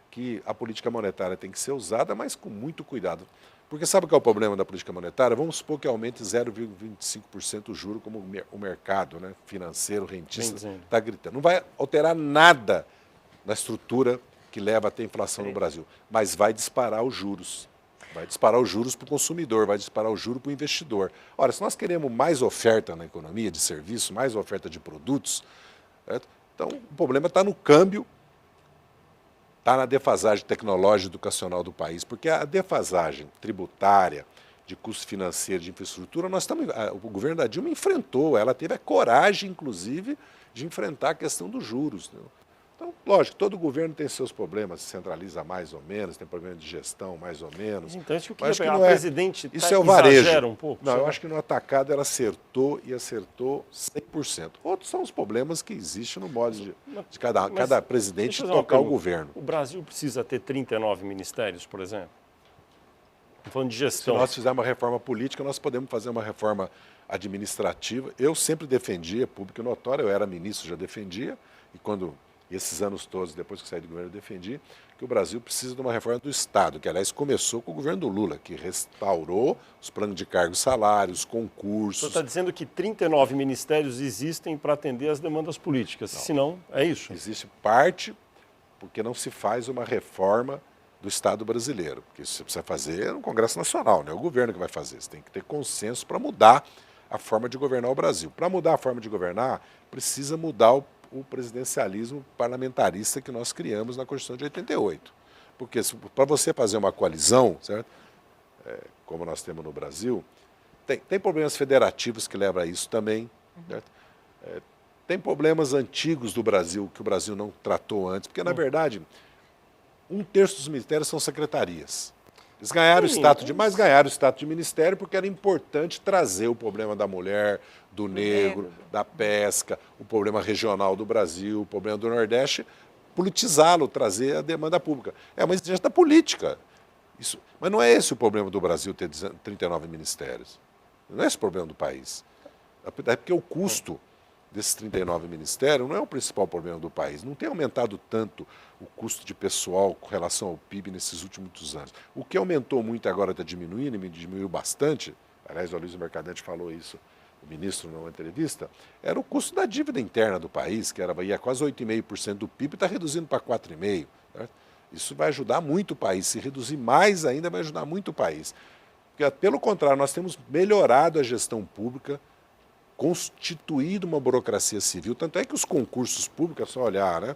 que a política monetária tem que ser usada, mas com muito cuidado. Porque sabe qual é o problema da política monetária? Vamos supor que aumente 0,25% o juro, como o mercado, né, financeiro, rentista, está gritando. Não vai alterar nada na estrutura que leva a ter inflação no Brasil, mas vai disparar os juros. Vai disparar os juros para o consumidor, vai disparar o juro para o investidor. Ora, se nós queremos mais oferta na economia de serviço, mais oferta de produtos, certo? Então o problema está no câmbio, está na defasagem tecnológica e educacional do país, porque a defasagem tributária, de custo financeiro, de infraestrutura, o governo da Dilma enfrentou, ela teve a coragem, inclusive, de enfrentar a questão dos juros. Né? Então, lógico, todo governo tem seus problemas, se centraliza mais ou menos, tem problema de gestão mais ou menos. Então, isso que a presidente isso é o varejo. Exagera um pouco. Não, eu acho que no atacado ela acertou e acertou 100%. Outros são os problemas que existem no modo de cada presidente tocar o governo. O Brasil precisa ter 39 ministérios, por exemplo? Estou falando de gestão. Se nós fizermos uma reforma política, nós podemos fazer uma reforma administrativa. Eu sempre defendia, público e notório, eu era ministro, já defendia, e esses anos todos, depois que saí do governo, eu defendi que o Brasil precisa de uma reforma do Estado, que, aliás, começou com o governo do Lula, que restaurou os planos de cargos e salários, concursos. Você está dizendo que 39 ministérios existem para atender às demandas políticas, senão é isso? Existe parte porque não se faz uma reforma do Estado brasileiro, porque isso você precisa fazer no Congresso Nacional, não é o governo que vai fazer, você tem que ter consenso para mudar a forma de governar o Brasil. Para mudar a forma de governar, precisa mudar o presidencialismo parlamentarista que nós criamos na Constituição de 88. Porque para você fazer uma coalizão, certo? Como nós temos no Brasil, tem problemas federativos que levam a isso também. Certo? Tem problemas antigos do Brasil que o Brasil não tratou antes, porque, na verdade, 1/3 dos ministérios são secretarias. Eles ganharam o status de, mas ganharam o status de ministério porque era importante trazer o problema da mulher, do negro, da pesca, o problema regional do Brasil, o problema do Nordeste, politizá-lo, trazer a demanda pública. É uma exigência da política. Mas não é esse o problema do Brasil ter 39 ministérios. Não é esse o problema do país. É porque o custo desses 39 ministérios não é o principal problema do país. Não tem aumentado tanto o custo de pessoal com relação ao PIB nesses últimos anos. O que aumentou muito agora está diminuindo, e me diminuiu bastante, aliás, o Aloysio Mercadante falou isso, o ministro numa entrevista, era o custo da dívida interna do país, que ia quase 8,5% do PIB, está reduzindo para 4,5%. Certo? Isso vai ajudar muito o país. Se reduzir mais ainda, vai ajudar muito o país. Porque, pelo contrário, nós temos melhorado a gestão pública, constituído uma burocracia civil, tanto é que os concursos públicos, é só olhar, né?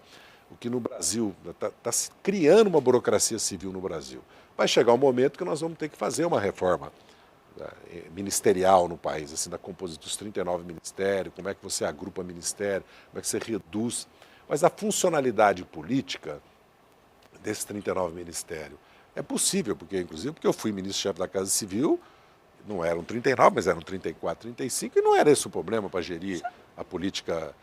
O que no Brasil, está se criando uma burocracia civil no Brasil. Vai chegar um momento que nós vamos ter que fazer uma reforma ministerial no país, assim, da composição dos 39 ministérios, como é que você agrupa ministério, como é que você reduz. Mas a funcionalidade política desses 39 ministérios é possível, inclusive porque eu fui ministro-chefe da Casa Civil, não eram 39, mas eram 34, 35, e não era esse o problema para gerir a política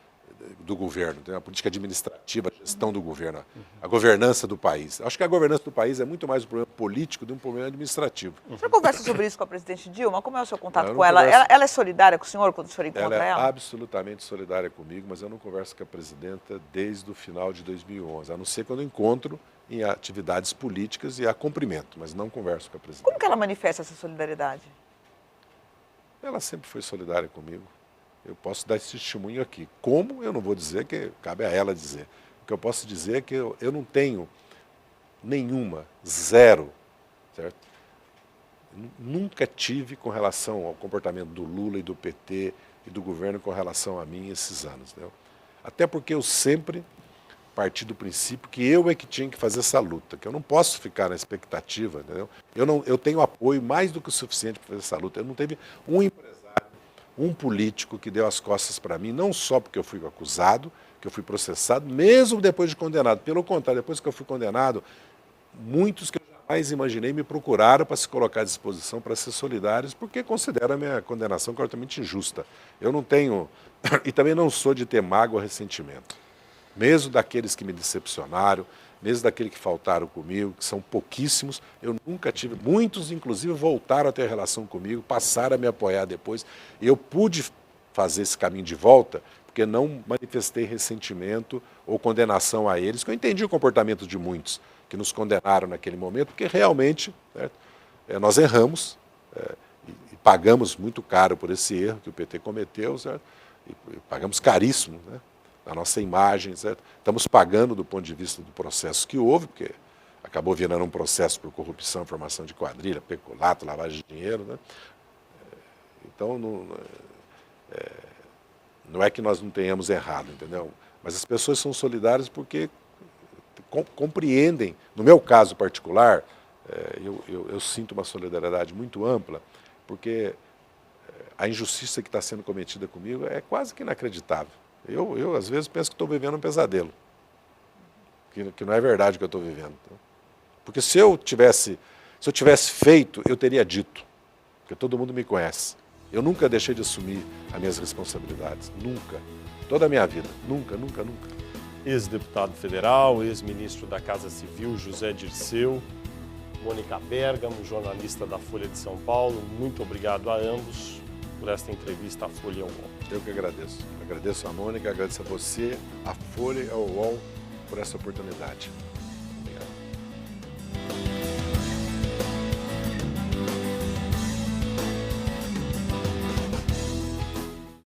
do governo, a política administrativa, a gestão do governo, a governança do país. Acho que a governança do país é muito mais um problema político do que um problema administrativo. O senhor conversa sobre isso com a presidente Dilma? Como é o seu contato com ela? Ela é solidária com o senhor quando o senhor encontra ela? Ela é absolutamente solidária comigo, mas eu não converso com a presidenta desde o final de 2011, a não ser quando eu encontro em atividades políticas e a cumprimento, mas não converso com a presidenta. Como que ela manifesta essa solidariedade? Ela sempre foi solidária comigo. Eu posso dar esse testemunho aqui. Como, eu não vou dizer, que cabe a ela dizer. O que eu posso dizer é que eu não tenho nenhuma, zero, certo? Nunca tive com relação ao comportamento do Lula e do PT e do governo com relação a mim esses anos. Entendeu? Até porque eu sempre parti do princípio que eu é que tinha que fazer essa luta, que eu não posso ficar na expectativa, entendeu? Eu tenho apoio mais do que o suficiente para fazer essa luta. Eu não teve um empresário, um político que deu as costas para mim, não só porque eu fui acusado, que eu fui processado, mesmo depois de condenado. Pelo contrário, depois que eu fui condenado, muitos que eu jamais imaginei me procuraram para se colocar à disposição para ser solidários, porque consideram a minha condenação completamente injusta. Eu não tenho, e também não sou de ter mágoa ou ressentimento. Mesmo daqueles que me decepcionaram, mesmo daqueles que faltaram comigo, que são pouquíssimos, eu nunca tive, muitos inclusive voltaram a ter relação comigo, passaram a me apoiar depois, e eu pude fazer esse caminho de volta, porque não manifestei ressentimento ou condenação a eles, que eu entendi o comportamento de muitos que nos condenaram naquele momento, porque realmente, certo, nós erramos e pagamos muito caro por esse erro que o PT cometeu, certo? E pagamos caríssimo, né? A nossa imagem, certo? Estamos pagando do ponto de vista do processo que houve, porque acabou virando um processo por corrupção, formação de quadrilha, peculato, lavagem de dinheiro, né? Então, não é que nós não tenhamos errado, entendeu? Mas as pessoas são solidárias porque compreendem, no meu caso particular, eu sinto uma solidariedade muito ampla, porque a injustiça que está sendo cometida comigo é quase que inacreditável. Eu às vezes, penso que estou vivendo um pesadelo, que não é verdade o que eu estou vivendo. Porque se eu tivesse feito, eu teria dito, porque todo mundo me conhece. Eu nunca deixei de assumir as minhas responsabilidades, nunca, toda a minha vida, nunca, nunca, nunca. Ex-deputado federal, ex-ministro da Casa Civil, José Dirceu, Mônica Bergamo, jornalista da Folha de São Paulo, muito obrigado a ambos por esta entrevista à Folha e ao UOL. Eu que agradeço. Agradeço a Mônica, agradeço a você, a Folha e ao UOL por essa oportunidade.